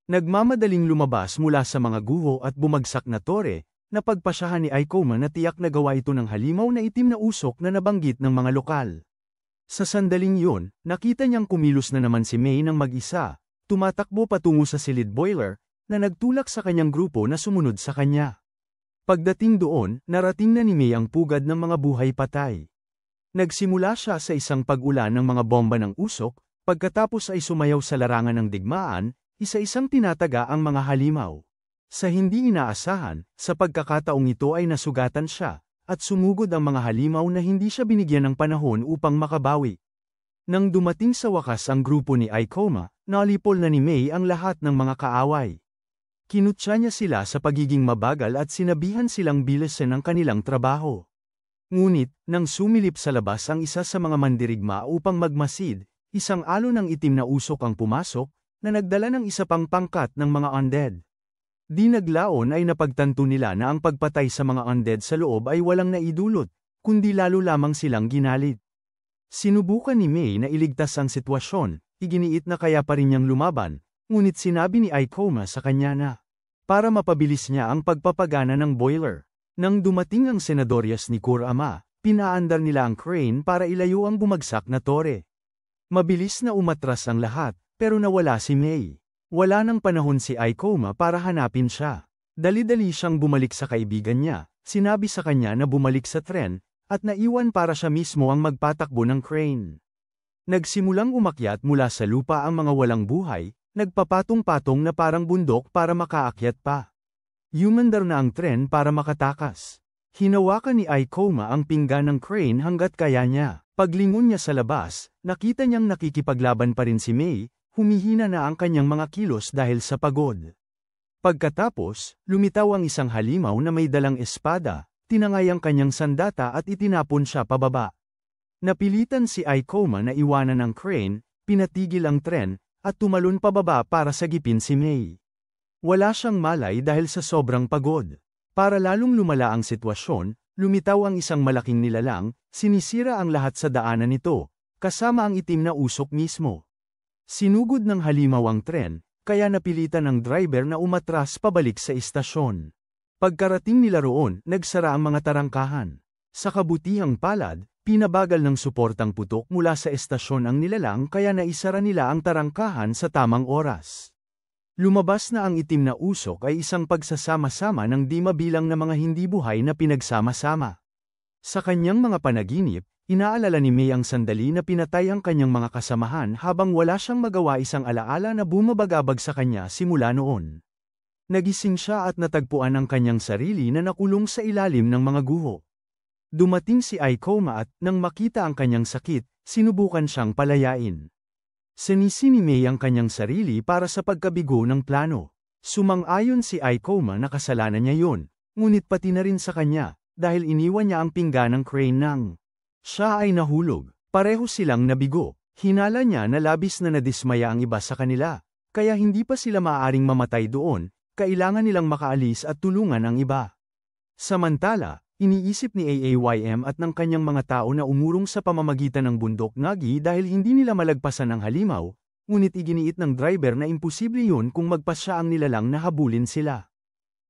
[SPEAKER 1] Nagmamadaling lumabas mula sa mga guho at bumagsak na tore, napagpasyahan ni Ikoma na tiyak na gawa ito ng halimaw na itim na usok na nabanggit ng mga lokal. Sa sandaling yun, nakita niyang kumilos na naman si May ng mag-isa, tumatakbo patungo sa silid boiler, na nagtulak sa kanyang grupo na sumunod sa kanya. Pagdating doon, narating na ni May ang pugad ng mga buhay patay. Nagsimula siya sa isang pag-ulan ng mga bomba ng usok, pagkatapos ay sumayaw sa larangan ng digmaan, isa-isang tinataga ang mga halimaw. Sa hindi inaasahan, sa pagkakataong ito ay nasugatan siya, at sumugod ang mga halimaw na hindi siya binigyan ng panahon upang makabawi. Nang dumating sa wakas ang grupo ni Ikoma, nalipol na ni May ang lahat ng mga kaaway. Kinutya niya sila sa pagiging mabagal at sinabihan silang bilisan ang kanilang trabaho. Ngunit, nang sumilip sa labas ang isa sa mga mandirigma upang magmasid, isang alon ng itim na usok ang pumasok, na nagdala ng isa pang pangkat ng mga undead. Di naglaon ay napagtanto nila na ang pagpatay sa mga undead sa loob ay walang naidulot, kundi lalo lamang silang ginalit. Sinubukan ni May na iligtas ang sitwasyon, iginiit na kaya pa rin niyang lumaban, ngunit sinabi ni Ikoma sa kanya na, para mapabilis niya ang pagpapagana ng boiler. Nang dumating ang senadorias ni Kurama, pinaandar nila ang crane para ilayo ang bumagsak na tore. Mabilis na umatras ang lahat, pero nawala si May. Wala nang panahon si Ikoma para hanapin siya. Dali-dali siyang bumalik sa kaibigan niya, sinabi sa kanya na bumalik sa tren, at naiwan para siya mismo ang magpatakbo ng crane. Nagsimulang umakyat mula sa lupa ang mga walang buhay, nagpapatong-patong na parang bundok para makaakyat pa. Yumandar na ang tren para makatakas. Hinawakan ni Ikoma ang pinggan ng crane hanggat kaya niya. Paglingon niya sa labas, nakita niyang nakikipaglaban pa rin si May, humihina na ang kanyang mga kilos dahil sa pagod. Pagkatapos, lumitaw ang isang halimaw na may dalang espada, tinangay ang kanyang sandata at itinapon siya pababa. Napilitan si Ikoma na iwanan ang crane, pinatigil ang tren, at tumalon pababa para sagipin si May. Wala siyang malay dahil sa sobrang pagod. Para lalong lumala ang sitwasyon, lumitaw ang isang malaking nilalang, sinisira ang lahat sa daanan nito, kasama ang itim na usok mismo. Sinugod ng halimaw ang tren, kaya napilitan ng driver na umatras pabalik sa istasyon. Pagkarating nila roon, nagsara ang mga tarangkahan. Sa kabutihang palad, pinabagal ng suportang putok mula sa estasyon ang nilalang kaya naisara nila ang tarangkahan sa tamang oras. Lumabas na ang itim na usok ay isang pagsasama-sama ng di mabilang na mga hindi buhay na pinagsama-sama. Sa kanyang mga panaginip, inaalala ni May ang sandali na pinatay ang kanyang mga kasamahan habang wala siyang magawa, isang alaala na bumabagabag sa kanya simula noon. Nagising siya at natagpuan ang kanyang sarili na nakulong sa ilalim ng mga guho. Dumating si Ikoma at, nang makita ang kanyang sakit, sinubukan siyang palayain. Sinisi ni May ang kanyang sarili para sa pagkabigo ng plano. Sumang-ayon si Ikoma na kasalanan niya yun, ngunit pati na rin sa kanya, dahil iniwan niya ang pinggan ng crane nang siya ay nahulog. Pareho silang nabigo. Hinala niya na labis na nadismaya ang iba sa kanila, kaya hindi pa sila maaaring mamatay doon, kailangan nilang makaalis at tulungan ang iba. Samantala, iniisip ni AAYM at ng kanyang mga tao na umurong sa pamamagitan ng bundok Ngagi dahil hindi nila malagpasan ang halimaw, ngunit iginiit ng driver na imposible yun kung magpasya ang nilalang na habulin sila.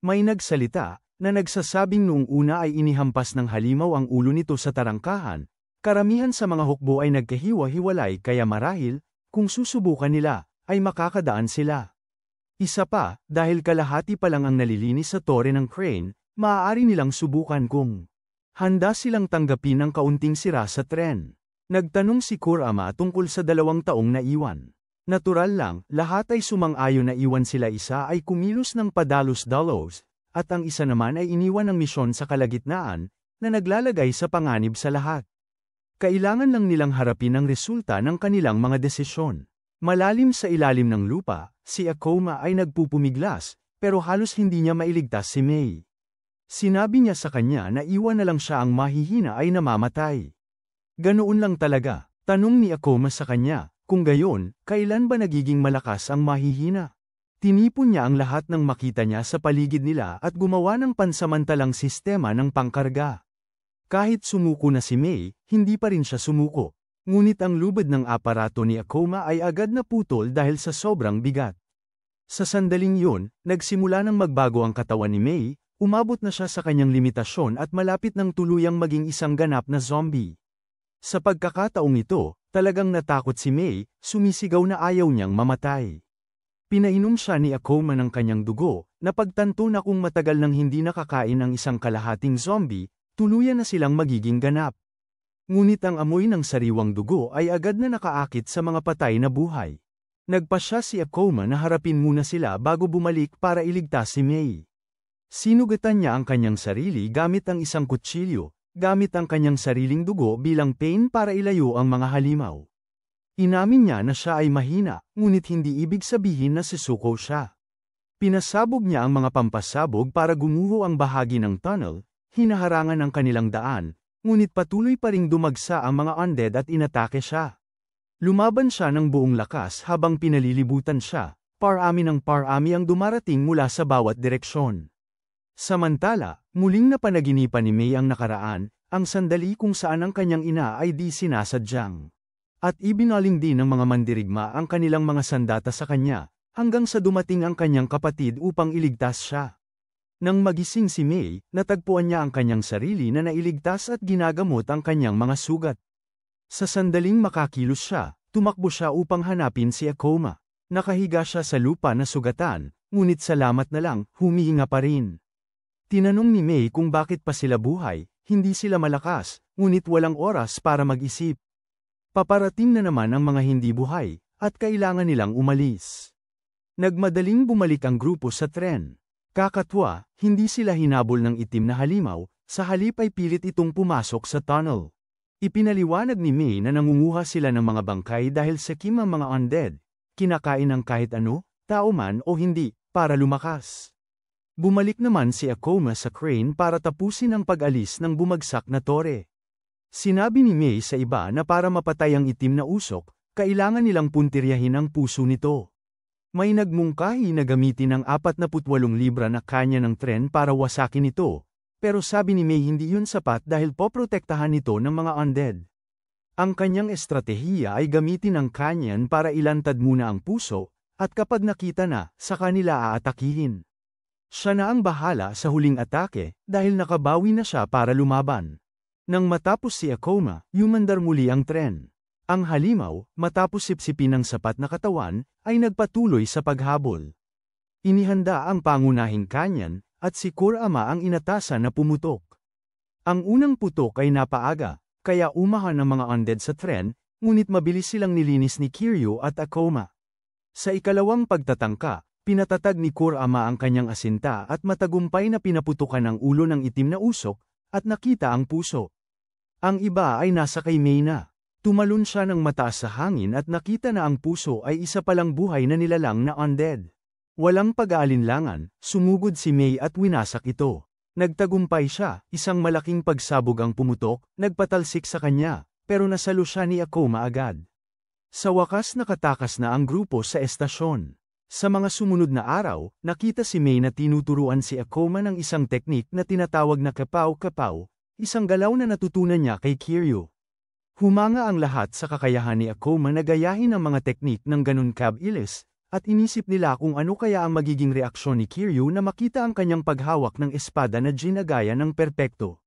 [SPEAKER 1] May nagsalita, na nagsasabing noong una ay inihampas ng halimaw ang ulo nito sa tarangkahan, karamihan sa mga hukbo ay nagkahiwa-hiwalay kaya marahil, kung susubukan nila, ay makakadaan sila. Isa pa, dahil kalahati pa lang ang nalilinis sa tore ng crane, maaari nilang subukan kung handa silang tanggapin ang kaunting sira sa tren. Nagtanong si Kurama tungkol sa 2 taong naiwan. Natural lang, lahat ay sumang-ayon na iwan sila, isa ay kumilos ng padalos-dalos, at ang isa naman ay iniwan ng misyon sa kalagitnaan, na naglalagay sa panganib sa lahat. Kailangan lang nilang harapin ang resulta ng kanilang mga desisyon. Malalim sa ilalim ng lupa, si Ikoma ay nagpupumiglas, pero halos hindi niya mailigtas si May. Sinabi niya sa kanya na iwan na lang siya ang mahihina ay namamatay. Ganoon lang talaga, tanong ni Ikoma sa kanya, kung gayon, kailan ba nagiging malakas ang mahihina? Tinipon niya ang lahat ng makita niya sa paligid nila at gumawa ng pansamantalang sistema ng pangkarga. Kahit sumuko na si May, hindi pa rin siya sumuko. Ngunit ang lubid ng aparato ni Ikoma ay agad na putol dahil sa sobrang bigat. Sa sandaling yun, nagsimula ng magbago ang katawan ni May, Umabot na siya sa kanyang limitasyon at malapit ng tuluyang maging isang ganap na zombie. Sa pagkakataong ito, talagang natakot si May, sumisigaw na ayaw niyang mamatay. Pinainom siya ni Akoma ng kanyang dugo, napagtanto na kung matagal nang hindi nakakain ang isang kalahating zombie, tuluyan na silang magiging ganap. Ngunit ang amoy ng sariwang dugo ay agad na nakaakit sa mga patay na buhay. Nagpasya si Akoma na harapin muna sila bago bumalik para iligtas si May. Sinugatan niya ang kanyang sarili gamit ang isang kutsilyo, gamit ang kanyang sariling dugo bilang pain para ilayo ang mga halimaw. Inamin niya na siya ay mahina, ngunit hindi ibig sabihin na sisuko siya. Pinasabog niya ang mga pampasabog para gumuho ang bahagi ng tunnel, hinaharangan ang kanilang daan, ngunit patuloy pa ring dumagsa ang mga undead at inatake siya. Lumaban siya ng buong lakas habang pinalilibutan siya, parami ng parami ang dumarating mula sa bawat direksyon. Samantala, muling napanaginipan ni May ang nakaraan, ang sandali kung saan ang kanyang ina ay di sinasadyang. At ibinaling din ng mga mandirigma ang kanilang mga sandata sa kanya, hanggang sa dumating ang kanyang kapatid upang iligtas siya. Nang magising si May, natagpuan niya ang kanyang sarili na nailigtas at ginagamot ang kanyang mga sugat. Sa sandaling makakilos siya, tumakbo siya upang hanapin si Akoma. Nakahiga siya sa lupa na sugatan, ngunit salamat na lang, humihinga pa rin. Tinanong ni May kung bakit pa sila buhay, hindi sila malakas, ngunit walang oras para mag-isip. Paparating na naman ang mga hindi buhay, at kailangan nilang umalis. Nagmadaling bumalik ang grupo sa tren. Kakatwa, hindi sila hinabol ng itim na halimaw, sa halip ay pilit itong pumasok sa tunnel. Ipinaliwanag ni May na nangunguha sila ng mga bangkay dahil sakim ang mga undead, kinakain ng kahit ano, tao man o hindi, para lumakas. Bumalik naman si Akoma sa crane para tapusin ang pag-alis ng bumagsak na tore. Sinabi ni May sa iba na para mapatay ang itim na usok, kailangan nilang puntiryahin ang puso nito. May nagmungkahi na gamitin ang 48 libra na kanya ng tren para wasakin ito, pero sabi ni May hindi yun sapat dahil poprotektahan ito ng mga undead. Ang kanyang estratehiya ay gamitin ang kanyan para ilantad muna ang puso, at kapag nakita na, sa kanila aatakihin. Siya na ang bahala sa huling atake, dahil nakabawi na siya para lumaban. Nang matapos si Akoma, yumandar muli ang tren. Ang halimaw, matapos sipsipin ng sapat na katawan, ay nagpatuloy sa paghabol. Inihanda ang pangunahing kanyan, at si Kurama ang inatasan na pumutok. Ang unang putok ay napaaga, kaya umahan ang mga undead sa tren, ngunit mabilis silang nilinis ni Kiryu at Akoma. Sa ikalawang pagtatangka, pinatatag ni Kurama ang kanyang asinta at matagumpay na pinaputukan ang ulo ng itim na usok, at nakita ang puso. Ang iba ay nasa kay May na. Tumalon siya ng mataas sa hangin at nakita na ang puso ay isa palang buhay na nilalang na undead. Walang pag-aalinlangan, sumugod si May at winasak ito. Nagtagumpay siya, isang malaking pagsabog ang pumutok, nagpatalsik sa kanya, pero nasalo siya ni Akoma agad. Sa wakas nakatakas na ang grupo sa estasyon. Sa mga sumunod na araw, nakita si May na tinuturuan si Akoma ng isang teknik na tinatawag na kapaw-kapaw, isang galaw na natutunan niya kay Kiryu. Humanga ang lahat sa kakayahan ni Akoma na gayahin ang mga teknik ng ganun kabilis, at inisip nila kung ano kaya ang magiging reaksyon ni Kiryu na makita ang kanyang paghawak ng espada na ginagaya ng perpekto.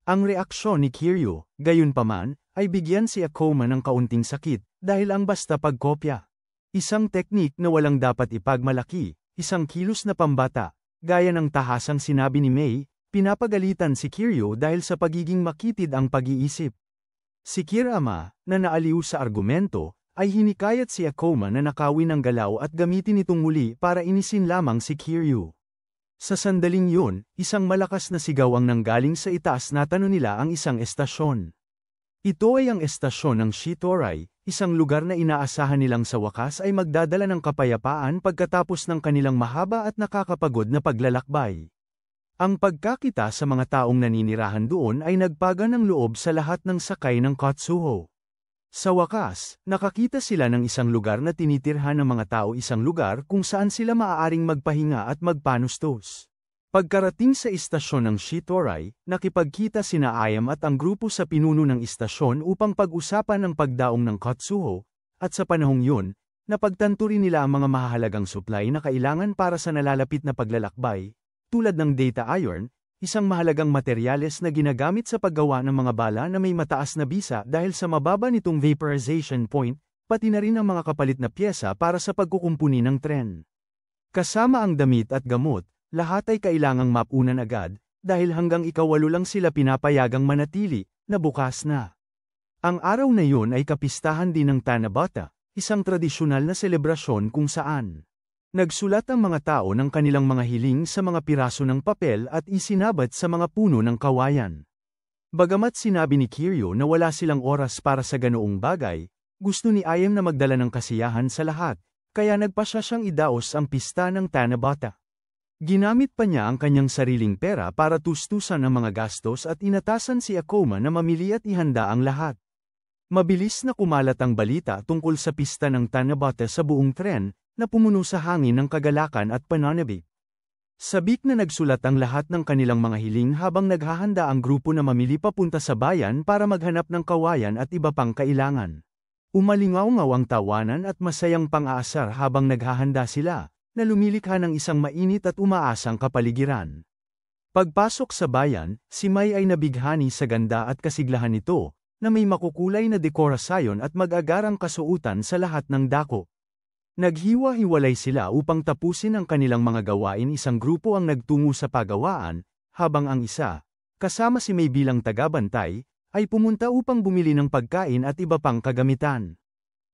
[SPEAKER 1] Ang reaksyon ni Kiryu, gayunpaman, ay bigyan si Akoma ng kaunting sakit, dahil ang basta pagkopya. Isang teknik na walang dapat ipagmalaki, isang kilos na pambata, gaya ng tahasang sinabi ni May, pinapagalitan si Kiryu dahil sa pagiging makitid ang pag-iisip. Si Kurama, na naaliw sa argumento, ay hinikayat si Akoma na nakawin ang galaw at gamitin itong muli para inisin lamang si Kiryu. Sa sandaling yun, isang malakas na sigaw ang nanggaling sa itaas na tanong nila ang isang estasyon. Ito ay ang estasyon ng Shitorai, isang lugar na inaasahan nilang sa wakas ay magdadala ng kapayapaan pagkatapos ng kanilang mahaba at nakakapagod na paglalakbay. Ang pagkakita sa mga taong naninirahan doon ay nagpaga ng loob sa lahat ng sakay ng Katsuho. Sa wakas, nakakita sila ng isang lugar na tinitirhan ng mga tao, isang lugar kung saan sila maaaring magpahinga at magpanustos. Pagkarating sa istasyon ng Shitorai, nakipagkita sina Ayam at ang grupo sa pinuno ng istasyon upang pag-usapan ang pagdaong ng Katsuho, at sa panahong yun, napagtanto rin nila ang mga mahahalagang supply na kailangan para sa nalalapit na paglalakbay, tulad ng data iron, isang mahalagang materyales na ginagamit sa paggawa ng mga bala na may mataas na bisa dahil sa mababa nitong vaporization point, pati na rin ang mga kapalit na pyesa para sa pagkukumpuni ng tren. Kasama ang damit at gamot, lahat ay kailangang mapunan agad, dahil hanggang ikawalo lang sila pinapayagang manatili, na bukas na. Ang araw na yun ay kapistahan din ng Tanabata, isang tradisyonal na selebrasyon kung saan nagsulat ang mga tao ng kanilang mga hiling sa mga piraso ng papel at isinabat sa mga puno ng kawayan. Bagamat sinabi ni Kiryu na wala silang oras para sa ganoong bagay, gusto ni Ayem na magdala ng kasiyahan sa lahat, kaya nagpasya siyang idaos ang pista ng Tanabata. Ginamit pa niya ang kanyang sariling pera para tustusan ang mga gastos at inatasan si Akoma na mamili at ihanda ang lahat. Mabilis na kumalat ang balita tungkol sa pista ng Tanabata sa buong tren, na pumuno sa hangin ng kagalakan at pananabik. Sabik na nagsulat ang lahat ng kanilang mga hiling habang naghahanda ang grupo na mamili papunta sa bayan para maghanap ng kawayan at iba pang kailangan. Umalingaw-ngaw ang tawanan at masayang pang-aasar habang naghahanda sila, na lumilikha ng isang mainit at umaasang kapaligiran. Pagpasok sa bayan, si Mai ay nabighani sa ganda at kasiglahan nito, na may makukulay na dekorasyon at mag-agarang kasuutan sa lahat ng dako. Naghiwa-hiwalay sila upang tapusin ang kanilang mga gawain. Isang grupo ang nagtungo sa pagawaan, habang ang isa, kasama si May bilang tagabantay, ay pumunta upang bumili ng pagkain at iba pang kagamitan.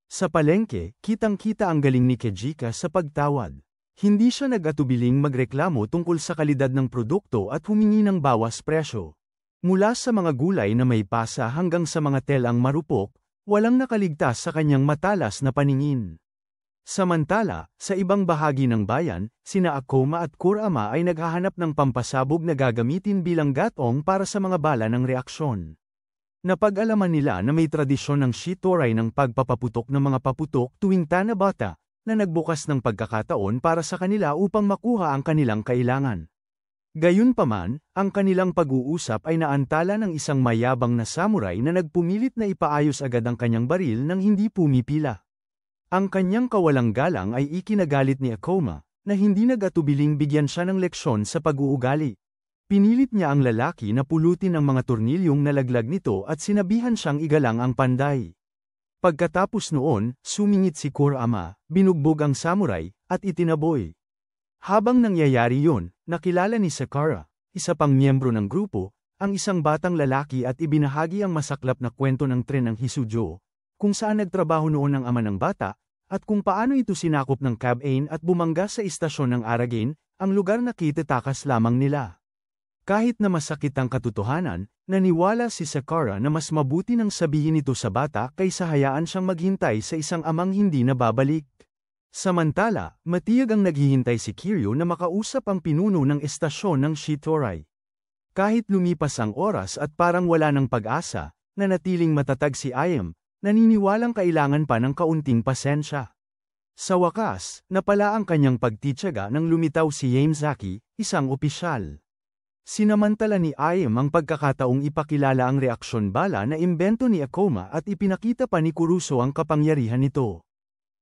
[SPEAKER 1] Sa palengke, kitang-kita ang galing ni Kejika sa pagtawad. Hindi siya nag-atubiling magreklamo tungkol sa kalidad ng produkto at humingi ng bawas presyo. Mula sa mga gulay na may pasa hanggang sa mga telang marupok, walang nakaligtas sa kanyang matalas na paningin. Samantala, sa ibang bahagi ng bayan, sina Akoma at Kurama ay naghahanap ng pampasabog na gagamitin bilang gatong para sa mga bala ng reaksyon. Napag-alaman nila na may tradisyon ng Shitorai ng pagpapaputok ng mga paputok tuwing Tanabata, na nagbukas ng pagkakataon para sa kanila upang makuha ang kanilang kailangan. Gayunpaman, ang kanilang pag-uusap ay naantala ng isang mayabang na samurai na nagpumilit na ipaayos agad ang kanyang baril nang hindi pumipila. Ang kanyang kawalang galang ay ikinagalit ni Akoma, na hindi nag-atubiling bigyan siya ng leksyon sa pag-uugali. Pinilit niya ang lalaki na pulutin ang mga tornilyong nalaglag nito at sinabihan siyang igalang ang panday. Pagkatapos noon, sumingit si Kurama, binugbog ang samurai, at itinaboy. Habang nangyayari yun, nakilala ni Sakura, isa pang miyembro ng grupo, ang isang batang lalaki at ibinahagi ang masaklap na kwento ng tren ng Hisujo, kung saan nagtrabaho noon ang ama ng bata, at kung paano ito sinakop ng Cab-Ain at bumangga sa istasyon ng Aragain, ang lugar na kitatakas lamang nila. Kahit na masakit ang katotohanan, naniwala si Sakura na mas mabuti nang sabihin ito sa bata kaysa hayaan siyang maghintay sa isang amang hindi na babalik. Samantala, matiyag ang naghihintay si Kiryu na makausap ang pinuno ng estasyon ng Shitorai. Kahit lumipas ang oras at parang wala ng pag-asa, nanatiling matatag si Ayem, naniniwalang kailangan pa ng kaunting pasensya. Sa wakas, napala ang kanyang pagtitiyaga nang lumitaw si Yamazaki, isang opisyal. Sinamantala ni Ayem ang pagkakataong ipakilala ang reaksyon bala na imbento ni Akoma at ipinakita pa ni Kuruso ang kapangyarihan nito.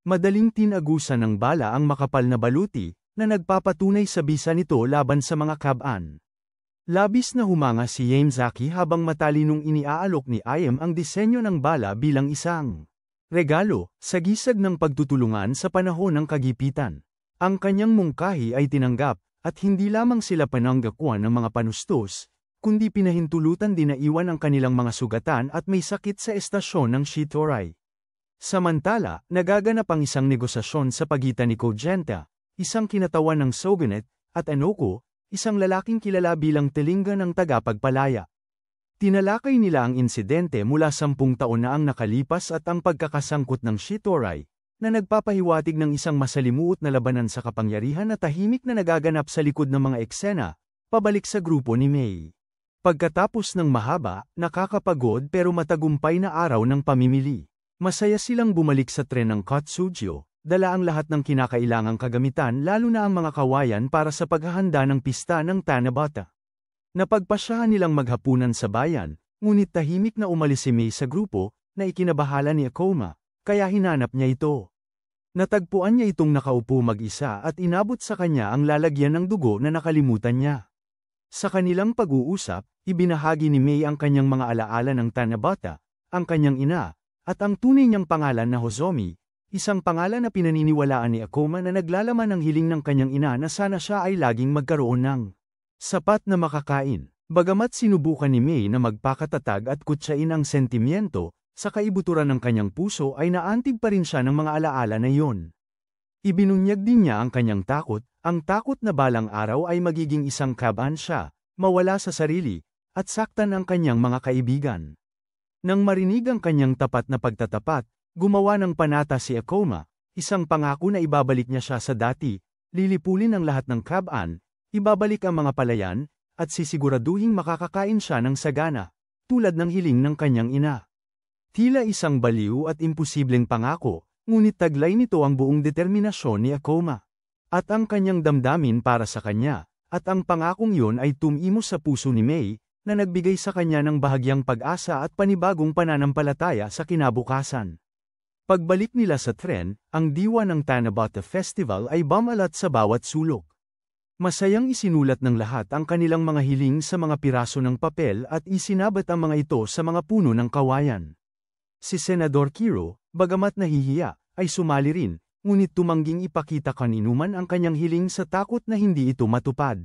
[SPEAKER 1] Madaling tinagusan ng bala ang makapal na baluti, na nagpapatunay sa bisa nito laban sa mga Cab-An. Labis na humanga si Yamazaki habang matalinong iniaalok ni Ayem ang disenyo ng bala bilang isang regalo, sa gisag ng pagtutulungan sa panahon ng kagipitan. Ang kanyang mungkahi ay tinanggap, at hindi lamang sila pananggakuan ng mga panustos, kundi pinahintulutan din na iwan ang kanilang mga sugatan at may sakit sa estasyon ng Shitorai. Samantala, nagaganap ang isang negosasyon sa pagitan ni Kojenta, isang kinatawan ng shogunate, at Anoko, isang lalaking kilala bilang telinga ng tagapagpalaya. Tinalakay nila ang insidente mula 10 taon na ang nakalipas at ang pagkakasangkot ng Shitorai, na nagpapahiwatig ng isang masalimuot na labanan sa kapangyarihan na tahimik na nagaganap sa likod ng mga eksena, pabalik sa grupo ni Mei. Pagkatapos ng mahaba, nakakapagod pero matagumpay na araw ng pamimili, masaya silang bumalik sa tren ng Kotsujo. Dala ang lahat ng kinakailangang kagamitan lalo na ang mga kawayan para sa paghahanda ng pista ng Tanabata. Napagpasyahan nilang maghapunan sa bayan, ngunit tahimik na umalis si Mei sa grupo, na ikinabahala ni Akoma, kaya hinanap niya ito. Natagpuan niya itong nakaupo mag-isa at inabot sa kanya ang lalagyan ng dugo na nakalimutan niya. Sa kanilang pag-uusap, ibinahagi ni Mei ang kanyang mga alaala ng Tanabata, ang kanyang ina, at ang tunay niyang pangalan na Hozomi, isang pangalan na pinaniniwalaan ni Akoma na naglalaman ng hiling ng kanyang ina na sana siya ay laging magkaroon ng sapat na makakain. Bagamat sinubukan ni Mei na magpakatatag at kutsain ang sentimiento, sa kaibuturan ng kanyang puso ay naantig pa rin siya ng mga alaala na iyon. Ibinunyag din niya ang kanyang takot, ang takot na balang araw ay magiging isang kaban siya, mawala sa sarili, at saktan ang kanyang mga kaibigan. Nang marinig ang kanyang tapat na pagtatapat, gumawa ng panata si Akoma, isang pangako na ibabalik niya siya sa dati, lilipulin ang lahat ng kaban, ibabalik ang mga palayan, at sisiguraduhing makakakain siya ng sagana, tulad ng hiling ng kanyang ina. Tila isang baliw at imposibleng pangako, ngunit taglay nito ang buong determinasyon ni Akoma. At ang kanyang damdamin para sa kanya, at ang pangakong yun ay tumimos sa puso ni Mei, na nagbigay sa kanya ng bahagyang pag-asa at panibagong pananampalataya sa kinabukasan. Pagbalik nila sa tren, ang diwa ng Tanabata Festival ay bumalat sa bawat sulok. Masayang isinulat ng lahat ang kanilang mga hiling sa mga piraso ng papel at isinabat ang mga ito sa mga puno ng kawayan. Si Senador Kiro, bagamat nahihiya, ay sumali rin, ngunit tumangging ipakita kaninuman ang kanyang hiling sa takot na hindi ito matupad.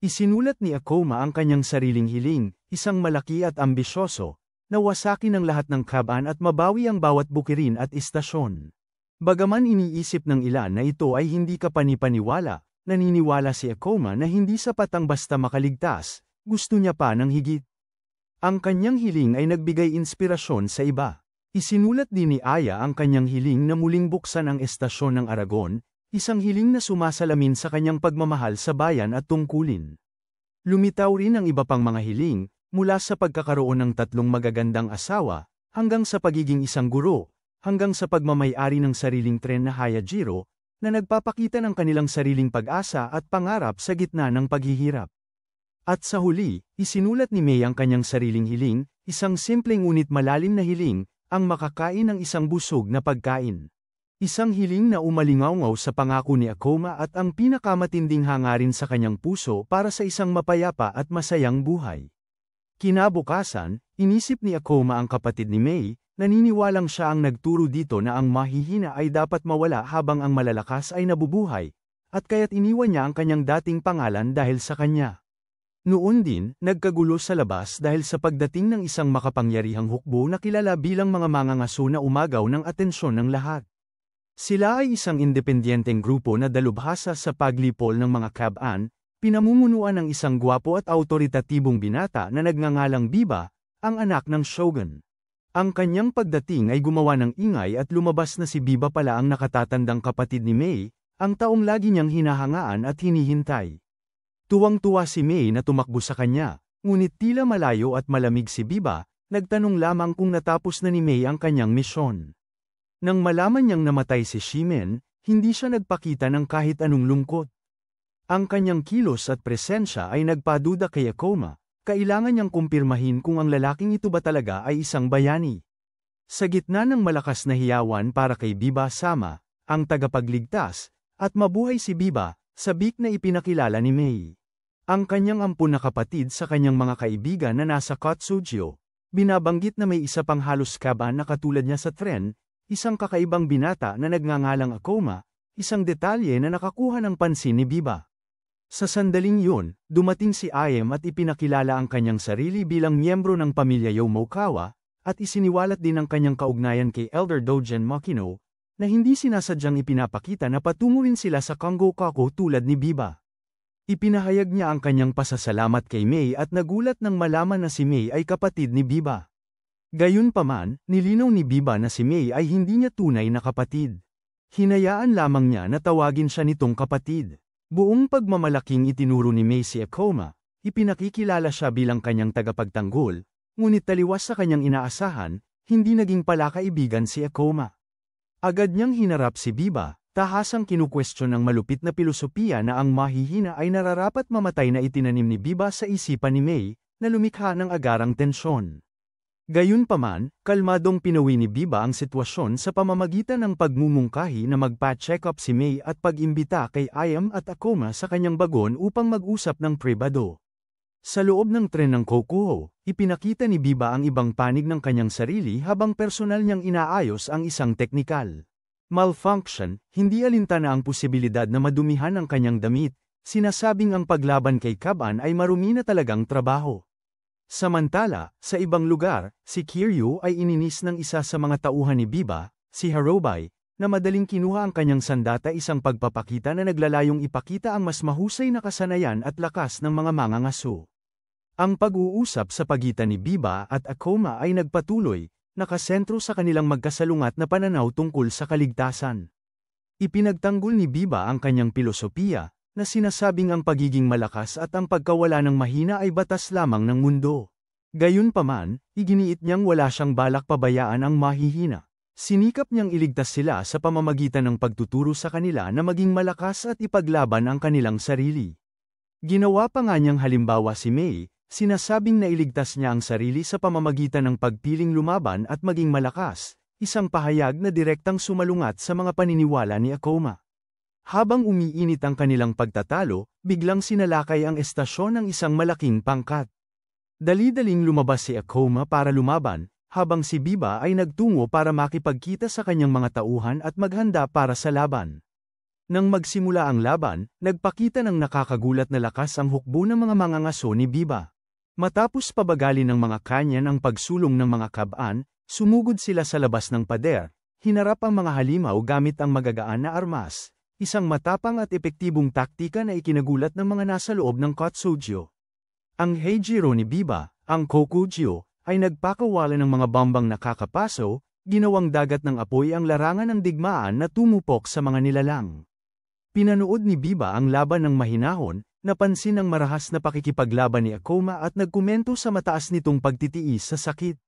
[SPEAKER 1] Isinulat ni Akoma ang kanyang sariling hiling, isang malaki at ambisyoso, na wasakin ang lahat ng kaban at mabawi ang bawat bukirin at istasyon. Bagaman iniisip ng ilan na ito ay hindi kapani-paniwala, naniniwala si Akoma na hindi sapat ang basta makaligtas, gusto niya pa ng higit. Ang kanyang hiling ay nagbigay inspirasyon sa iba. Isinulat din ni Aya ang kanyang hiling na muling buksan ang estasyon ng Aragon, isang hiling na sumasalamin sa kanyang pagmamahal sa bayan at tungkulin. Lumitaw rin ang iba pang mga hiling, mula sa pagkakaroon ng 3 magagandang asawa, hanggang sa pagiging isang guro, hanggang sa pagmamay-ari ng sariling tren na Hayajiro, na nagpapakita ng kanilang sariling pag-asa at pangarap sa gitna ng paghihirap. At sa huli, isinulat ni Mei ang kanyang sariling hiling, isang simpleng ngunit malalim na hiling, ang makakain ng isang busog na pagkain. Isang hiling na umalingaw sa pangako ni Akoma at ang pinakamatinding hangarin sa kanyang puso para sa isang mapayapa at masayang buhay. Kinabukasan, inisip ni Akoma ang kapatid ni Mei, naniniwalang siya ang nagturo dito na ang mahihina ay dapat mawala habang ang malalakas ay nabubuhay, at kaya't iniwan niya ang kanyang dating pangalan dahil sa kanya. Noon din, nagkagulo sa labas dahil sa pagdating ng isang makapangyarihang hukbo na kilala bilang mga mangangaso na umagaw ng atensyon ng lahat. Sila ay isang independenteng grupo na dalubhasa sa paglipol ng mga kaban, pinamumunuan ng isang gwapo at autoritatibong binata na nagngangalang Biba, ang anak ng shogun. Ang kanyang pagdating ay gumawa ng ingay at lumabas na si Biba pala ang nakatatandang kapatid ni Mei, ang taong lagi niyang hinahangaan at hinihintay. Tuwang-tuwa si Mei na tumakbo sa kanya, ngunit tila malayo at malamig si Biba, nagtanong lamang kung natapos na ni Mei ang kanyang misyon. Nang malaman niyang namatay si Shimen, hindi siya nagpakita ng kahit anong lungkot. Ang kanyang kilos at presensya ay nagpaduda kay Akoma, kailangan niyang kumpirmahin kung ang lalaking ito ba talaga ay isang bayani. Sa gitna ng malakas na hiyawan para kay Biba Sama, ang tagapagligtas, at mabuhay si Biba, sabik na ipinakilala ni Mei. Ang kanyang ampun na kapatid sa kanyang mga kaibigan na nasa Kotsujo, binabanggit na may isa pang halos kaban na katulad niya sa tren, isang kakaibang binata na nagngangalang Akoma, isang detalye na nakakuha ng pansin ni Biba. Sa sandaling yun, dumating si Ayem at ipinakilala ang kanyang sarili bilang miyembro ng pamilya Yomokawa, at isiniwalat din ang kanyang kaugnayan kay Elder Dogen Makino, na hindi sinasadyang ipinapakita na patungo rin sila sa Kangokaku tulad ni Biba. Ipinahayag niya ang kanyang pasasalamat kay Mei at nagulat nang malaman na si Mei ay kapatid ni Biba. Gayunpaman, nilinaw ni Biba na si Mei ay hindi niya tunay na kapatid. Hinayaan lamang niya na tawagin siya nitong kapatid. Buong pagmamalaking itinuro ni Mei si Akoma, ipinakikilala siya bilang kanyang tagapagtanggol, ngunit taliwas sa kanyang inaasahan, hindi naging palakaibigan si Akoma. Agad niyang hinarap si Biba, tahasang kinukwestiyon ng malupit na pilosopiya na ang mahihina ay nararapat mamatay na itinanim ni Biba sa isipan ni Mei, na lumikha ng agarang tensyon. Gayunpaman, kalmadong pinawi ni Biba ang sitwasyon sa pamamagitan ng pagmumungkahi na magpa-check up si May at pag-imbita kay Ayam at Akoma sa kanyang bagon upang mag-usap ng pribado. Sa loob ng tren ng Kokuho, ipinakita ni Biba ang ibang panig ng kanyang sarili habang personal niyang inaayos ang isang teknikal malfunction, hindi alintana ang posibilidad na madumihan ang kanyang damit, sinasabing ang paglaban kay Kaban ay marumi na talagang trabaho. Samantala, sa ibang lugar, si Kiryu ay ininis ng isa sa mga tauhan ni Biba, si Harobay, na madaling kinuha ang kanyang sandata, isang pagpapakita na naglalayong ipakita ang mas mahusay na kasanayan at lakas ng mga mangangaso. Ang pag-uusap sa pagitan ni Biba at Akoma ay nagpatuloy, nakasentro sa kanilang magkasalungat na pananaw tungkol sa kaligtasan. Ipinagtanggol ni Biba ang kanyang pilosopiya, na sinasabing ang pagiging malakas at ang pagkawala ng mahina ay batas lamang ng mundo. Gayunpaman, iginiit niyang wala siyang balak pabayaan ang mahihina. Sinikap niyang iligtas sila sa pamamagitan ng pagtuturo sa kanila na maging malakas at ipaglaban ang kanilang sarili. Ginawa pa nga niyang halimbawa si May, sinasabing na iligtas niya ang sarili sa pamamagitan ng pagpiling lumaban at maging malakas, isang pahayag na direktang sumalungat sa mga paniniwala ni Akoma. Habang umiinit ang kanilang pagtatalo, biglang sinalakay ang estasyon ng isang malaking pangkat. Dali-daling lumabas si Akoma para lumaban, habang si Biba ay nagtungo para makipagkita sa kanyang mga tauhan at maghanda para sa laban. Nang magsimula ang laban, nagpakita ng nakakagulat na lakas ang hukbo ng mga mangangaso ni Biba. Matapos pabagalin ng mga kanyan ang pagsulong ng mga kabaan, sumugod sila sa labas ng pader, hinarap ang mga halimaw gamit ang magagaan na armas. Isang matapang at epektibong taktika na ikinagulat ng mga nasa loob ng Kotsujo. Ang Heijiro ni Biba, ang Kokujo, ay nagpakawala ng mga bombang nakakapaso, ginawang dagat ng apoy ang larangan ng digmaan na tumupok sa mga nilalang. Pinanood ni Biba ang laban ng mahinahon, napansin ang marahas na pakikipaglaban ni Akoma at nagkomento sa mataas nitong pagtitiis sa sakit.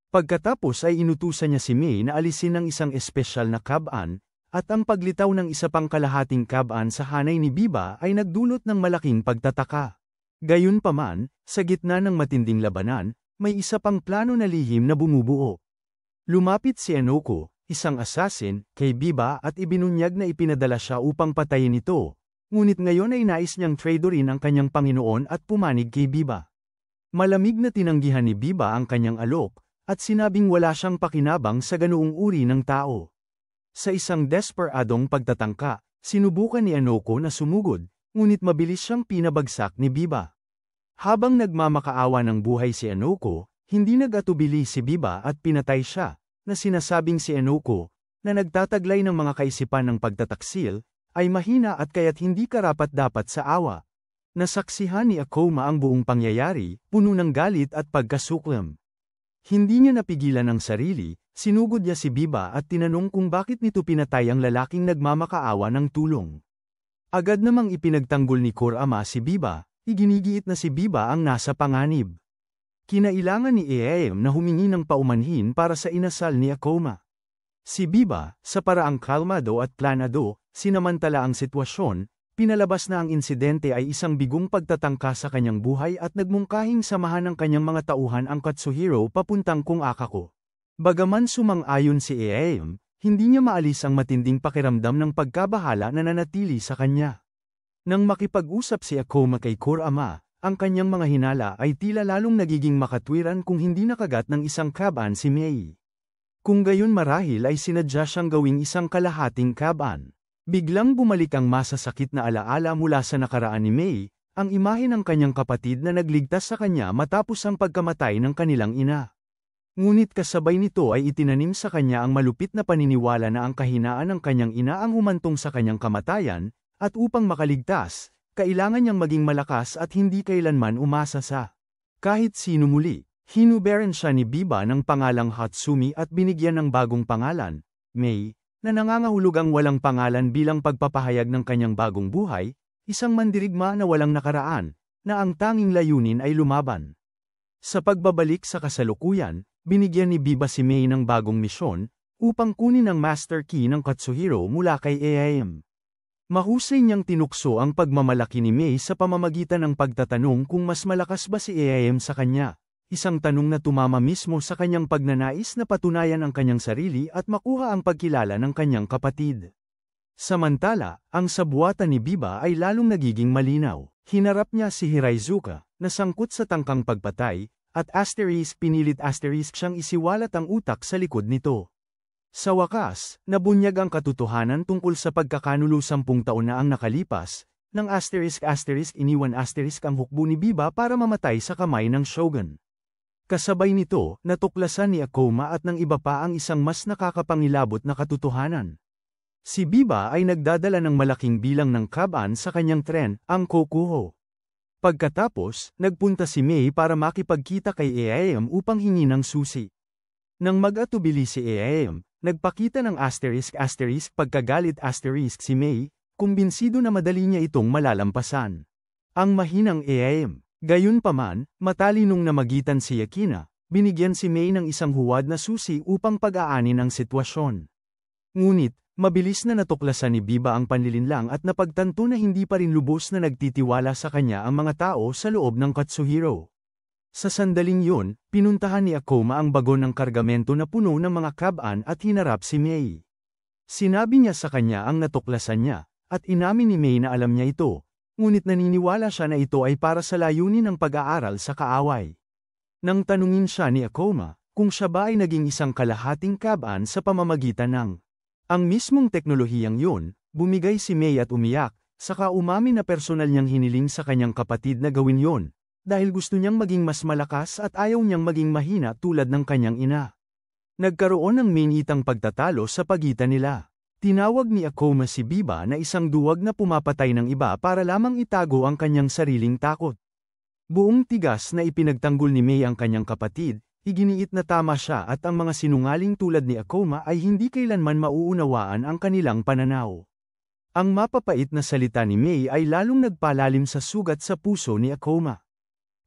[SPEAKER 1] Pagkatapos ay inutusan niya si May na alisin ang isang espesyal na kabaan, at ang paglitaw ng isa pang kalahating kabaan sa hanay ni Biba ay nagdulot ng malaking pagtataka. Gayunpaman, sa gitna ng matinding labanan, may isa pang plano na lihim na bumubuo. Lumapit si Enoko, isang assassin, kay Biba at ibinunyag na ipinadala siya upang patayin ito, ngunit ngayon ay nais niyang traidorin ang kanyang Panginoon at pumanig kay Biba. Malamig na tinanggihan ni Biba ang kanyang alok, at sinabing wala siyang pakinabang sa ganoong uri ng tao. Sa isang desperadong pagtatangka, sinubukan ni Enoko na sumugod, ngunit mabilis siyang pinabagsak ni Biba. Habang nagmamakaawa ng buhay si Enoko, hindi nag-atubili si Biba at pinatay siya, na sinasabing si Enoko, na nagtataglay ng mga kaisipan ng pagtataksil, ay mahina at kaya't hindi karapat-dapat sa awa. Nasaksihan ni Akoma ang buong pangyayari, puno ng galit at pagkasuklam. Hindi niya napigilan ang sarili, sinugod niya si Biba at tinanong kung bakit nito pinatay ang lalaking nagmamakaawa ng tulong. Agad namang ipinagtanggol ni Kurama si Biba, iginigiit na si Biba ang nasa panganib. Kinailangan ni Aem na humingi ng paumanhin para sa inasal ni Akoma. Si Biba, sa paraang kalmado at planado, sinamantala ang sitwasyon, pinalabas na ang insidente ay isang bigong pagtatangka sa kanyang buhay at nagmungkahing samahan ng kanyang mga tauhan ang Katsuhiro papuntang kung Akako. Bagaman sumang-ayon si Aem, hindi niya maalis ang matinding pakiramdam ng pagkabahala na nanatili sa kanya. Nang makipag-usap si Akoma kay Kurama, ang kanyang mga hinala ay tila lalong nagiging makatwiran kung hindi nakagat ng isang kabaan si Mei. Kung gayon marahil ay sinadya siyang gawing isang kalahating kabaan. Biglang bumalik ang masasakit na alaala mula sa nakaraan ni Mei, ang imahe ng kanyang kapatid na nagligtas sa kanya matapos ang pagkamatay ng kanilang ina. Ngunit kasabay nito ay itinanim sa kanya ang malupit na paniniwala na ang kahinaan ng kanyang ina ang humantong sa kanyang kamatayan, at upang makaligtas, kailangan niyang maging malakas at hindi kailanman umasa sa kahit sino muli. Hinuberan siya ni Biba ng pangalang Hatsumi at binigyan ng bagong pangalan, Mei, na nangangahulugang walang pangalan bilang pagpapahayag ng kanyang bagong buhay, isang mandirigma na walang nakaraan, na ang tanging layunin ay lumaban. Sa pagbabalik sa kasalukuyan, binigyan ni Biba si Mei ng bagong misyon, upang kunin ang Master Key ng Katsuhiro mula kay Aem. Mahusay niyang tinukso ang pagmamalaki ni Mei sa pamamagitan ng pagtatanong kung mas malakas ba si Aem sa kanya. isang tanong na tumama mismo sa kanyang pagnanais na patunayan ang kanyang sarili at makuha ang pagkilala ng kanyang kapatid. Samantala, ang sabuatan ni Biba ay lalong nagiging malinaw. Hinarap niya si Hiraizuka, na sangkot sa tangkang pagpatay, at pinilit siyang isiwalat ang utak sa likod nito. Sa wakas, nabunyag ang katotohanan tungkol sa pagkakanulo 10 taon na ang nakalipas, nang iniwan ang hukbo ni Biba para mamatay sa kamay ng shogun. Kasabay nito, natuklasan ni Akuma at ng iba pa ang isang mas nakakapangilabot na katotohanan. Si Biba ay nagdadala ng malaking bilang ng kaban sa kanyang tren, ang Kokuho. Pagkatapos, nagpunta si Mei para makipagkita kay Aam upang hingi ng susi. Nang mag-atubili si Aam, nagpakita ng pagkagalit si Mei, kumbinsido na madali niya itong malalampasan. Ang mahinang Aam. Gayunpaman, matalinong namagitan si Yakina, binigyan si Mei ng isang huwad na susi upang pag-aanin ang sitwasyon. Ngunit, mabilis na natuklasan ni Biba ang panlilinlang at napagtanto na hindi pa rin lubos na nagtitiwala sa kanya ang mga tao sa loob ng Katsuhiro. Sa sandaling yun, pinuntahan ni Akuma ang bagon ng kargamento na puno ng mga kaban at hinarap si Mei. Sinabi niya sa kanya ang natuklasan niya, at inamin ni Mei na alam niya ito. Ngunit naniniwala siya na ito ay para sa layunin ng pag-aaral sa kaaway. Nang tanungin siya ni Akuma, kung siya ba ay naging isang kalahating kaban sa pamamagitan ng ang mismong teknolohiyang yun, bumigay si Mei at umiyak, saka umamin na personal niyang hiniling sa kanyang kapatid na gawin yon, dahil gusto niyang maging mas malakas at ayaw niyang maging mahina tulad ng kanyang ina. Nagkaroon ng mainitang pagtatalo sa pagitan nila. Tinawag ni Akuma si Biba na isang duwag na pumapatay ng iba para lamang itago ang kanyang sariling takot. Buong tigas na ipinagtanggol ni Mei ang kanyang kapatid, iginiit na tama siya at ang mga sinungaling tulad ni Akuma ay hindi kailanman mauunawaan ang kanilang pananaw. Ang mapapait na salita ni Mei ay lalong nagpalalim sa sugat sa puso ni Akuma.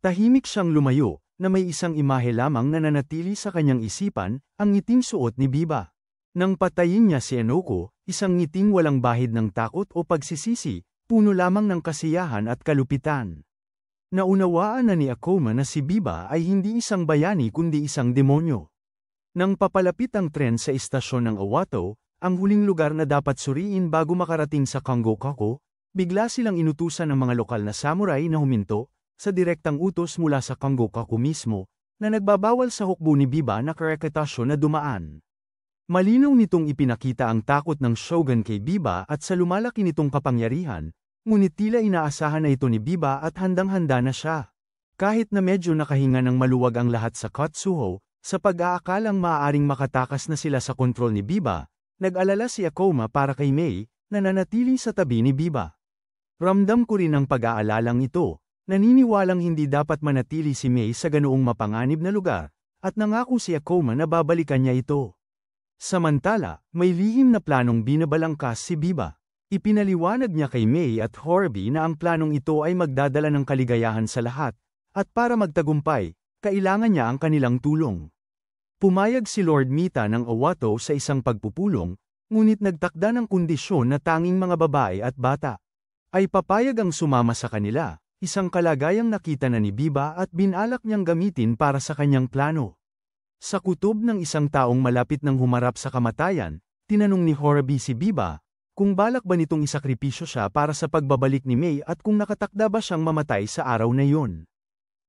[SPEAKER 1] Tahimik siyang lumayo, na may isang imahe lamang na nanatili sa kanyang isipan, ang ngiting suot ni Biba. Nang patayin niya si Enoko, isang ngiting walang bahid ng takot o pagsisisi, puno lamang ng kasiyahan at kalupitan. Naunawaan na ni Akuma na si Biba ay hindi isang bayani kundi isang demonyo. Nang papalapit ang tren sa istasyon ng Awato, ang huling lugar na dapat suriin bago makarating sa Kangokaku, bigla silang inutusan ng mga lokal na samurai na huminto, sa direktang utos mula sa Kangokaku mismo, na nagbabawal sa hukbo ni Biba na kareketasyon na dumaan. Malinaw nitong ipinakita ang takot ng shogun kay Biba at sa lumalaki nitong kapangyarihan, ngunit tila inaasahan na ito ni Biba at handang-handa na siya. Kahit na medyo nakahinga ng maluwag ang lahat sa Katsuho, sa pag-aakalang maaaring makatakas na sila sa kontrol ni Biba, nag-alala si Akuma para kay Mei, na nanatili sa tabi ni Biba. Ramdam ko rin ang pag-aalalang ito, naniniwalang hindi dapat manatili si Mei sa ganoong mapanganib na lugar, at nangako si Akuma na babalikan niya ito. Samantala, may lihim na planong binabalangkas si Biba. Ipinaliwanag niya kay Mei at Horby na ang planong ito ay magdadala ng kaligayahan sa lahat, at para magtagumpay, kailangan niya ang kanilang tulong. Pumayag si Lord Mita ng Awato sa isang pagpupulong, ngunit nagtakda ng kondisyon na tanging mga babae at bata ay papayag ang sumama sa kanila, isang kalagayang nakita na ni Biba at binalak niyang gamitin para sa kanyang plano. Sa kutob ng isang taong malapit nang humarap sa kamatayan, tinanong ni Horby si Biba, kung balak ba nitong isakripisyo siya para sa pagbabalik ni Mei at kung nakatakda ba siyang mamatay sa araw na iyon.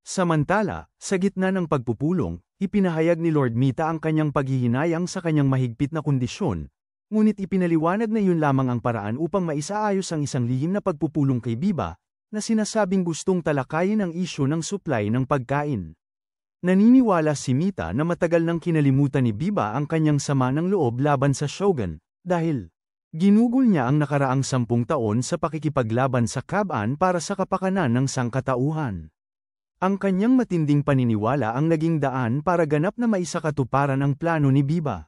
[SPEAKER 1] Samantala, sa gitna ng pagpupulong, ipinahayag ni Lord Mita ang kanyang paghihinayang sa kanyang mahigpit na kondisyon, ngunit ipinaliwanag na yun lamang ang paraan upang maisaayos ang isang lihim na pagpupulong kay Biba, na sinasabing gustong talakayin ang isyu ng supply ng pagkain. Naniniwala si Mita na matagal nang kinalimutan ni Biba ang kanyang sama ng loob laban sa shogun, dahil ginugol niya ang nakaraang 10 taon sa pakikipaglaban sa kaban para sa kapakanan ng sangkatauhan. Ang kanyang matinding paniniwala ang naging daan para ganap na maisakatuparan ang plano ni Biba.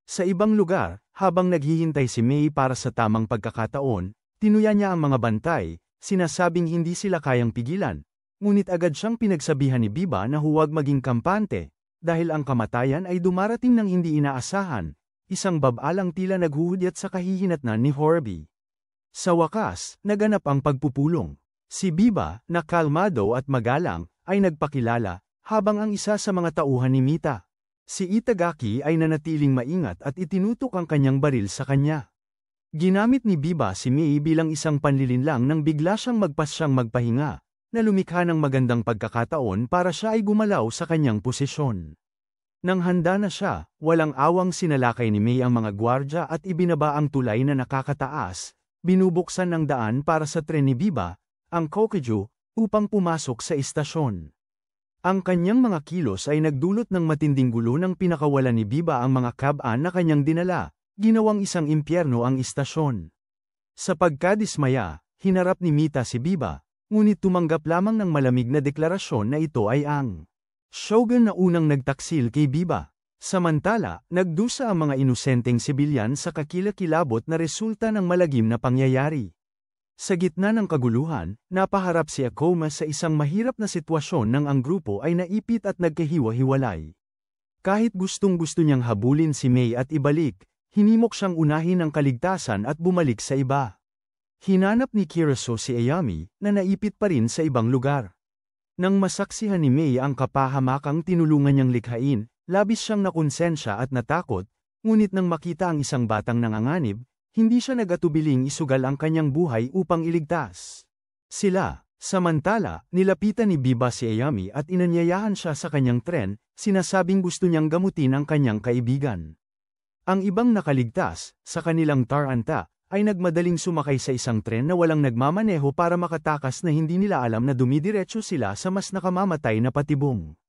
[SPEAKER 1] Sa ibang lugar, habang naghihintay si Mei para sa tamang pagkakataon, tinuya niya ang mga bantay, sinasabing hindi sila kayang pigilan. Ngunit agad siyang pinagsabihan ni Biba na huwag maging kampante, dahil ang kamatayan ay dumarating ng hindi inaasahan, isang babalang tila naghuhudyat sa kahihinatnan ni Horby. Sa wakas, naganap ang pagpupulong. Si Biba, na kalmado at magalang, ay nagpakilala, Habang ang isa sa mga tauhan ni Mita, si Itagaki ay nanatiling maingat at itinutok ang kanyang baril sa kanya. Ginamit ni Biba si Mei bilang isang panlilinlang nang bigla siyang magpasyang magpahinga, na lumikha ng magandang pagkakataon para siya ay gumalaw sa kanyang posisyon. Nang handa na siya, walang awang sinalakay ni Mei ang mga gwardya at ibinaba ang tulay na nakakataas, binubuksan ng daan para sa tren ni Biba, ang Kokuju, upang pumasok sa istasyon. Ang kanyang mga kilos ay nagdulot ng matinding gulo nang pinakawalan ni Biba ang mga cab-an na kanyang dinala, ginawang isang impyerno ang istasyon. Sa pagkadismaya, hinarap ni Mita si Biba, ngunit tumanggap lamang ng malamig na deklarasyon na ito ay ang shogun na unang nagtaksil kay Biba. Samantala, nagdusa ang mga inosenteng sibilyan sa kakilakilabot na resulta ng malagim na pangyayari. Sa gitna ng kaguluhan, napaharap si Akoma sa isang mahirap na sitwasyon nang ang grupo ay naipit at nagkahiwa-hiwalay. Kahit gustong-gusto niyang habulin si Mei at ibalik, hinimok siyang unahin ang kaligtasan at bumalik sa iba. Hinanap ni Kiraso si Ayami, na naipit pa rin sa ibang lugar. Nang masaksihan ni Mei ang kapahamakang tinulungan niyang likhain, labis siyang nakonsensya at natakot, ngunit nang makita ang isang batang nanganganib, hindi siya nag-atubiling isugal ang kanyang buhay upang iligtas sila. Samantala, nilapitan ni Biba si Ayami at inanyayahan siya sa kanyang tren, sinasabing gusto niyang gamutin ang kanyang kaibigan. Ang ibang nakaligtas, sa kanilang taranta, ay nagmadaling sumakay sa isang tren na walang nagmamaneho para makatakas na hindi nila alam na dumidiretso sila sa mas nakamamatay na patibong.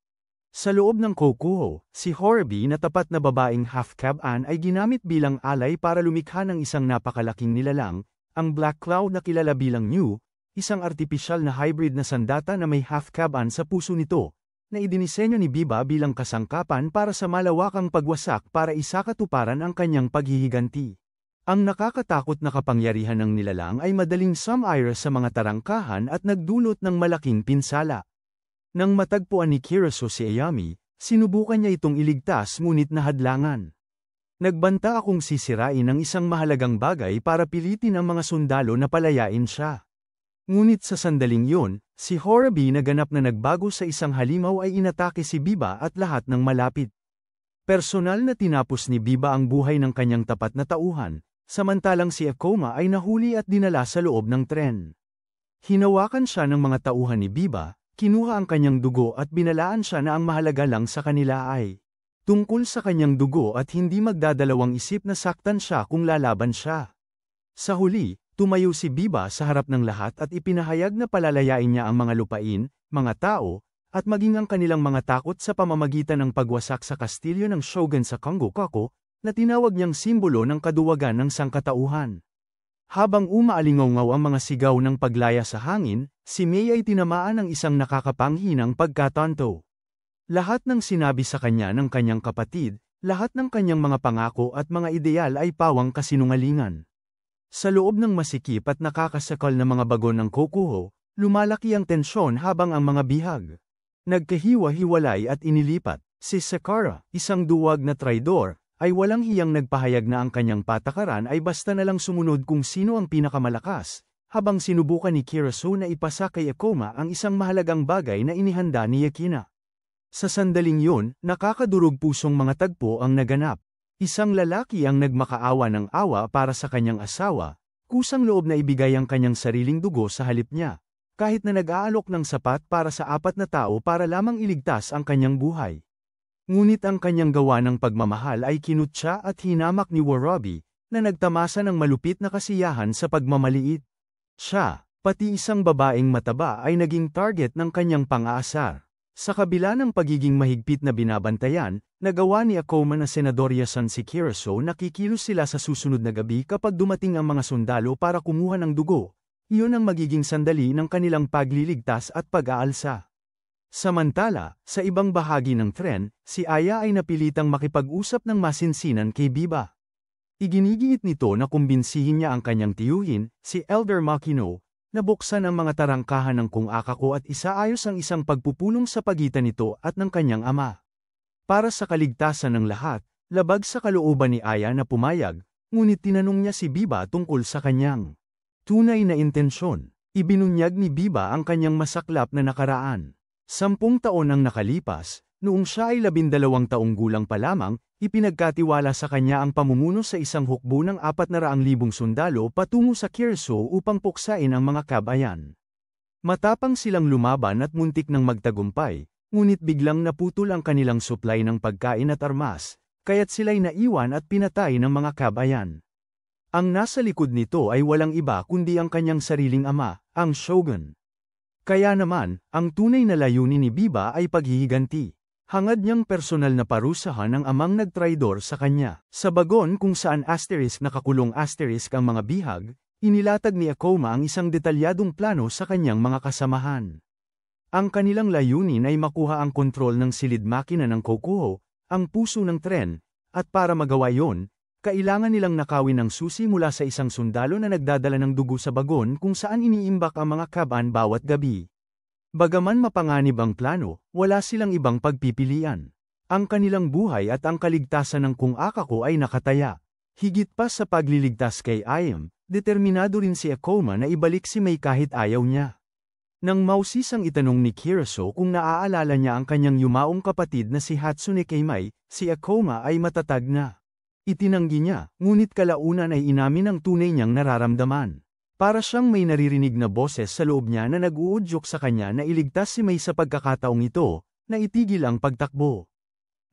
[SPEAKER 1] Sa loob ng Kokuho, si Horobi na tapat na babaeng half-cab-an ay ginamit bilang alay para lumikha ng isang napakalaking nilalang, ang Black Cloud na kilala bilang New, isang artipisyal na hybrid na sandata na may half-cab-an sa puso nito, na idinisenyo ni Biba bilang kasangkapan para sa malawakang pagwasak para isakatuparan ang kanyang paghihiganti. Ang nakakatakot na kapangyarihan ng nilalang ay madaling sumire sa mga tarangkahan at nagdulot ng malaking pinsala. Nang matagpuan ni Kiraso si Ayami, sinubukan niya itong iligtas ngunit nahadlangan. Nagbanta akong sisirain ang isang mahalagang bagay para pilitin ang mga sundalo na palayain siya. Ngunit sa sandaling yun, si Horobi na ganap na nagbago sa isang halimaw ay inatake si Biba at lahat ng malapit. Personal na tinapos ni Biba ang buhay ng kanyang tapat na tauhan, samantalang si Akoma ay nahuli at dinala sa loob ng tren. Hinawakan siya ng mga tauhan ni Biba, kinuha ang kanyang dugo at binalaan siya na ang mahalaga lang sa kanila ay tungkol sa kanyang dugo at hindi magdadalawang isip na saktan siya kung lalaban siya. Sa huli, tumayo si Biba sa harap ng lahat at ipinahayag na palalayain niya ang mga lupain, mga tao, at maging ang kanilang mga takot sa pamamagitan ng pagwasak sa kastilyo ng shogun sa Kangokaku, na tinawag niyang simbolo ng kaduwagan ng sangkatauhan. Habang umaalingaw ang mga sigaw ng paglaya sa hangin, si Mei ay tinamaan ng isang nakakapanghinang pagkatanto. Lahat ng sinabi sa kanya ng kanyang kapatid, lahat ng kanyang mga pangako at mga ideal ay pawang kasinungalingan. Sa loob ng masikip at nakakasakal na mga bagon ng Kokuho, lumalaki ang tensyon habang ang mga bihag nagkahiwa-hiwalay at inilipat. Si Sakura, isang duwag na traidor, ay walang hiyang nagpahayag na ang kanyang patakaran ay basta na lang sumunod kung sino ang pinakamalakas, habang sinubukan ni Kiraso na ipasa kay Akoma ang isang mahalagang bagay na inihanda ni Yakina. Sa sandaling yun, nakakadurog pusong mga tagpo ang naganap. Isang lalaki ang nagmakaawa ng awa para sa kanyang asawa, kusang loob na ibigay ang kanyang sariling dugo sa halip niya, kahit na nag-aalok ng sapat para sa 4 na tao para lamang iligtas ang kanyang buhay. Ngunit ang kanyang gawa ng pagmamahal ay kinutya at hinamak ni Warabi, na nagtamasa ng malupit na kasiyahan sa pagmamaliit. Siya, pati isang babaeng mataba ay naging target ng kanyang pang-aasar. Sa kabila ng pagiging mahigpit na binabantayan, nagawa ni Akoma na Senadorya-san si Kiraso na kikilos sila sa susunod na gabi kapag dumating ang mga sundalo para kumuha ng dugo. Iyon ang magiging sandali ng kanilang pagliligtas at pag-aalsa. Samantala, sa ibang bahagi ng tren, si Aya ay napilitang makipag-usap ng masinsinan kay Biba. Iginigiit nito na kumbinsihin niya ang kanyang tiyuhin, si Elder Makino, na buksan ang mga tarangkahan ng Kung Akako at isaayos ang isang pagpupulong sa pagitan nito at ng kanyang ama. Para sa kaligtasan ng lahat, labag sa kalooban ni Aya na pumayag, ngunit tinanong niya si Biba tungkol sa kanyang tunay na intensyon. Ibinunyag ni Biba ang kanyang masaklap na nakaraan. 10 taon ang nakalipas, noong siya ay 12 taong gulang pa lamang, ipinagkatiwala sa kanya ang pamumuno sa isang hukbo ng 400,000 sundalo patungo sa Kyersoo upang puksain ang mga kabayan. Matapang silang lumaban at muntik ng magtagumpay, ngunit biglang naputol ang kanilang supply ng pagkain at armas, kaya't sila'y naiwan at pinatay ng mga kabayan. Ang nasa likod nito ay walang iba kundi ang kanyang sariling ama, ang shogun. Kaya naman, ang tunay na layunin ni Biba ay paghihiganti. Hangad niyang personal na parusahan ang amang nagtraidor sa kanya. Sa bagon kung saan nakakulong ang mga bihag, inilatag ni Akoma ang isang detalyadong plano sa kanyang mga kasamahan. Ang kanilang layunin ay makuha ang kontrol ng silid makina ng Kokuho, ang puso ng tren, at para magawa yon, kailangan nilang nakawin ng susi mula sa isang sundalo na nagdadala ng dugo sa bagon kung saan iniimbak ang mga kaban bawat gabi. Bagaman mapanganib ang plano, wala silang ibang pagpipilian. Ang kanilang buhay at ang kaligtasan ng Kung Akako ay nakataya. Higit pa sa pagliligtas kay Ayam, determinado rin si Akoma na ibalik si Mei kahit ayaw niya. Nang mausisang itanong ni Kyersoo kung naaalala niya ang kanyang yumaong kapatid na si Hatsune kay Mei, si Akoma ay matatag na. Itinanggi niya, ngunit kalaunan ay inamin ang tunay niyang nararamdaman. Para siyang may naririnig na boses sa loob niya na nag-uudyok sa kanya na iligtas si Mei sa pagkakataong ito, na itigil ang pagtakbo.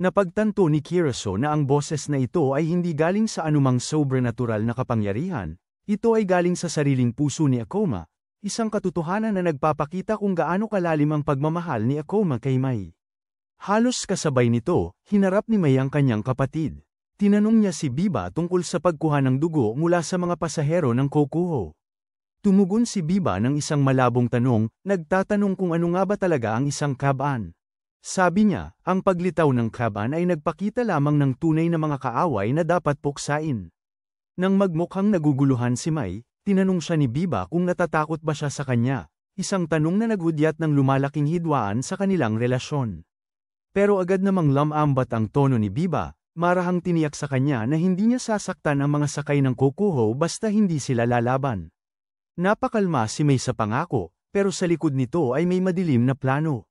[SPEAKER 1] Napagtanto ni Kyersoo na ang boses na ito ay hindi galing sa anumang sobrenatural na kapangyarihan, ito ay galing sa sariling puso ni Akoma, isang katotohanan na nagpapakita kung gaano kalalim ang pagmamahal ni Akoma kay Mei. Halos kasabay nito, hinarap ni Mei ang kanyang kapatid. Tinanong niya si Biba tungkol sa pagkuha ng dugo mula sa mga pasahero ng Kokuho. Tumugon si Biba ng isang malabong tanong, nagtatanong kung ano nga ba talaga ang isang kaban. Sabi niya, ang paglitaw ng kaban ay nagpakita lamang ng tunay na mga kaaway na dapat puksain. Nang magmukhang naguguluhan si Mei, tinanong siya ni Biba kung natatakot ba siya sa kanya, isang tanong na naghudyat ng lumalaking hidwaan sa kanilang relasyon. Pero agad namang lamambat ang tono ni Biba, marahang tiniyak sa kanya na hindi niya sasaktan ang mga sakay ng Kokuho basta hindi sila lalaban. Napakalma si Mei sa pangako, pero sa likod nito ay may madilim na plano.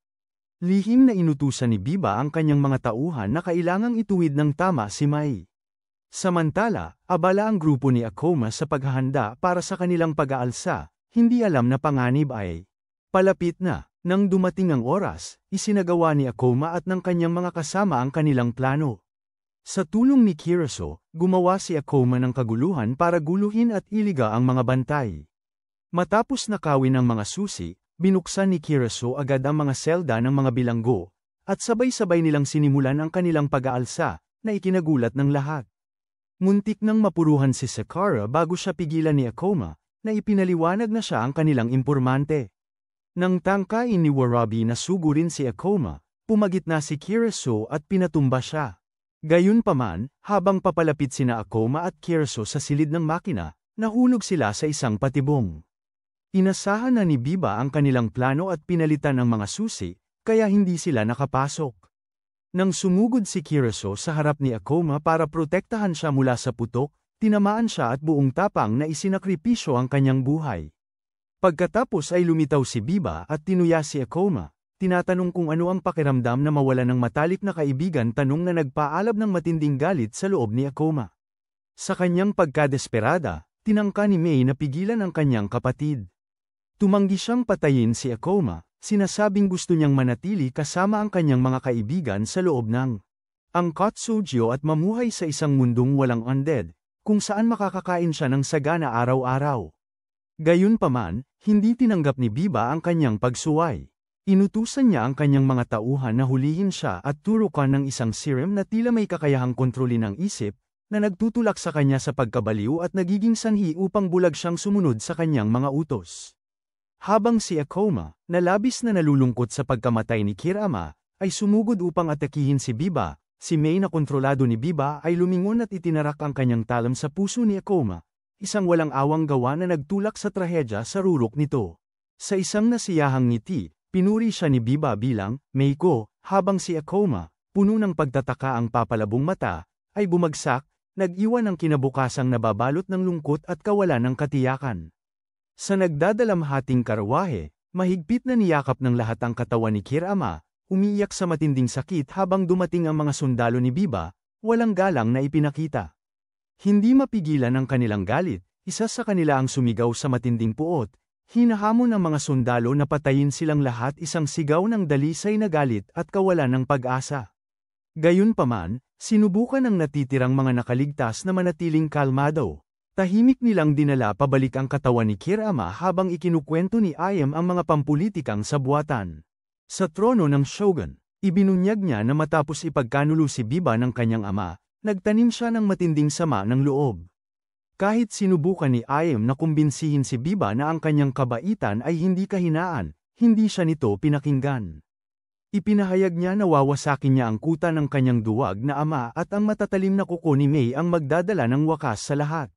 [SPEAKER 1] Lihim na inutusan ni Biba ang kanyang mga tauhan na kailangang ituwid ng tama si Mei. Samantala, abala ang grupo ni Akoma sa paghahanda para sa kanilang pag-aalsa, hindi alam na panganib ay palapit na. Nang dumating ang oras, isinagawa ni Akoma at ng kanyang mga kasama ang kanilang plano. Sa tulong ni Kyersoo, gumawa si Akoma ng kaguluhan para guluhin at iliga ang mga bantay. Matapos nakawin ang mga susi, binuksan ni Kyersoo agad ang mga selda ng mga bilanggo, at sabay-sabay nilang sinimulan ang kanilang pag-aalsa, na ikinagulat ng lahat. Muntik nang mapuruhan si Sakura bago siya pigilan ni Akoma, na ipinaliwanag na siya ang kanilang impormante. Nang tangkain ni Warabi na sugurin si Akoma, pumagit na si Kyersoo at pinatumba siya. Gayunpaman, habang papalapit sina Akoma at Kyersoo sa silid ng makina, nahulog sila sa isang patibong. Inasahan na ni Biba ang kanilang plano at pinalitan ang mga susi, kaya hindi sila nakapasok. Nang sumugod si Kyersoo sa harap ni Akoma para protektahan siya mula sa putok, tinamaan siya at buong tapang na isinakripisyo ang kanyang buhay. Pagkatapos ay lumitaw si Biba at tinuya si Akoma, tinatanong kung ano ang pakiramdam na mawala ng matalik na kaibigan, tanong na nagpaalab ng matinding galit sa loob ni Akoma. Sa kanyang pagkadesperada, tinangka ni Mei na pigilan ang kanyang kapatid. Tumanggi siyang patayin si Akoma, sinasabing gusto niyang manatili kasama ang kanyang mga kaibigan sa loob ng angkat Sojyo at mamuhay sa isang mundong walang undead, kung saan makakakain siya ng sagana araw-araw. Gayunpaman, hindi tinanggap ni Biba ang kanyang pagsuway. Inutusan niya ang kanyang mga tauhan na hulihin siya at turukan ng isang serum na tila may kakayahang kontrolin ang isip, na nagtutulak sa kanya sa pagkabaliw at nagiging sanhi upang bulag siyang sumunod sa kanyang mga utos. Habang si Akoma, na labis na nalulungkot sa pagkamatay ni Kirama, ay sumugod upang atakihin si Biba, si Mei na kontrolado ni Biba ay lumingon at itinarak ang kanyang talam sa puso ni Akoma, isang walang awang gawa na nagtulak sa trahedya sa rurok nito. Sa isang nasiyahang ngiti, pinuri siya ni Biba bilang, Meiko, habang si Akoma, puno ng pagtataka ang papalabong mata, ay bumagsak, nag-iwan ng kinabukasang nababalot ng lungkot at kawalan ng katiyakan. Sa nagdadalamhating karawahe, Mahigpit na niyakap ng lahat ang katawan ni Kirama, umiiyak sa matinding sakit habang dumating ang mga sundalo ni Biba, walang galang na ipinakita. Hindi mapigilan ang kanilang galit, isa sa kanila ang sumigaw sa matinding puot, hinahamon ang mga sundalo na patayin silang lahat, isang sigaw ng dalisay na galit at kawalan ng pag-asa. Gayunpaman, sinubukan ng natitirang mga nakaligtas na manatiling kalmado. Tahimik nilang dinala pabalik ang katawan ni Kirama habang ikinukwento ni Ayam ang mga pampulitikang sabuatan. Sa trono ng shogun, ibinunyag niya na matapos ipagkanulo si Biba ng kanyang ama, nagtanim siya ng matinding sama ng loob. Kahit sinubukan ni Ayam na kumbinsihin si Biba na ang kanyang kabaitan ay hindi kahinaan, hindi siya nito pinakinggan. Ipinahayag niya na wawasakin niya ang kuta ng kanyang duwag na ama at ang matatalim na kuko ni Mei ang magdadala ng wakas sa lahat.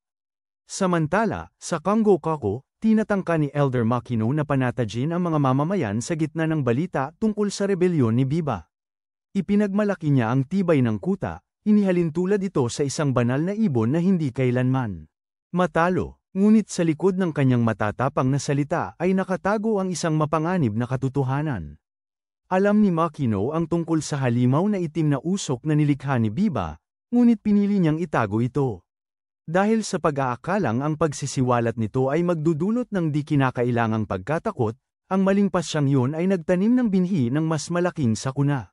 [SPEAKER 1] Samantala, sa Kangokaku, tinatangka ni Elder Makino na panatajin ang mga mamamayan sa gitna ng balita tungkol sa rebelyon ni Biba. Ipinagmalaki niya ang tibay ng kuta, inihalin tulad ito sa isang banal na ibon na hindi kailanman matalo, ngunit sa likod ng kanyang matatapang na salita ay nakatago ang isang mapanganib na katotohanan. Alam ni Makino ang tungkol sa halimaw na itim na usok na nilikha ni Biba, ngunit pinili niyang itago ito. Dahil sa pag-aakalang ang pagsisiwalat nito ay magdudulot ng di kinakailangang pagkatakot, ang maling pasyang yun ay nagtanim ng binhi ng mas malaking sakuna.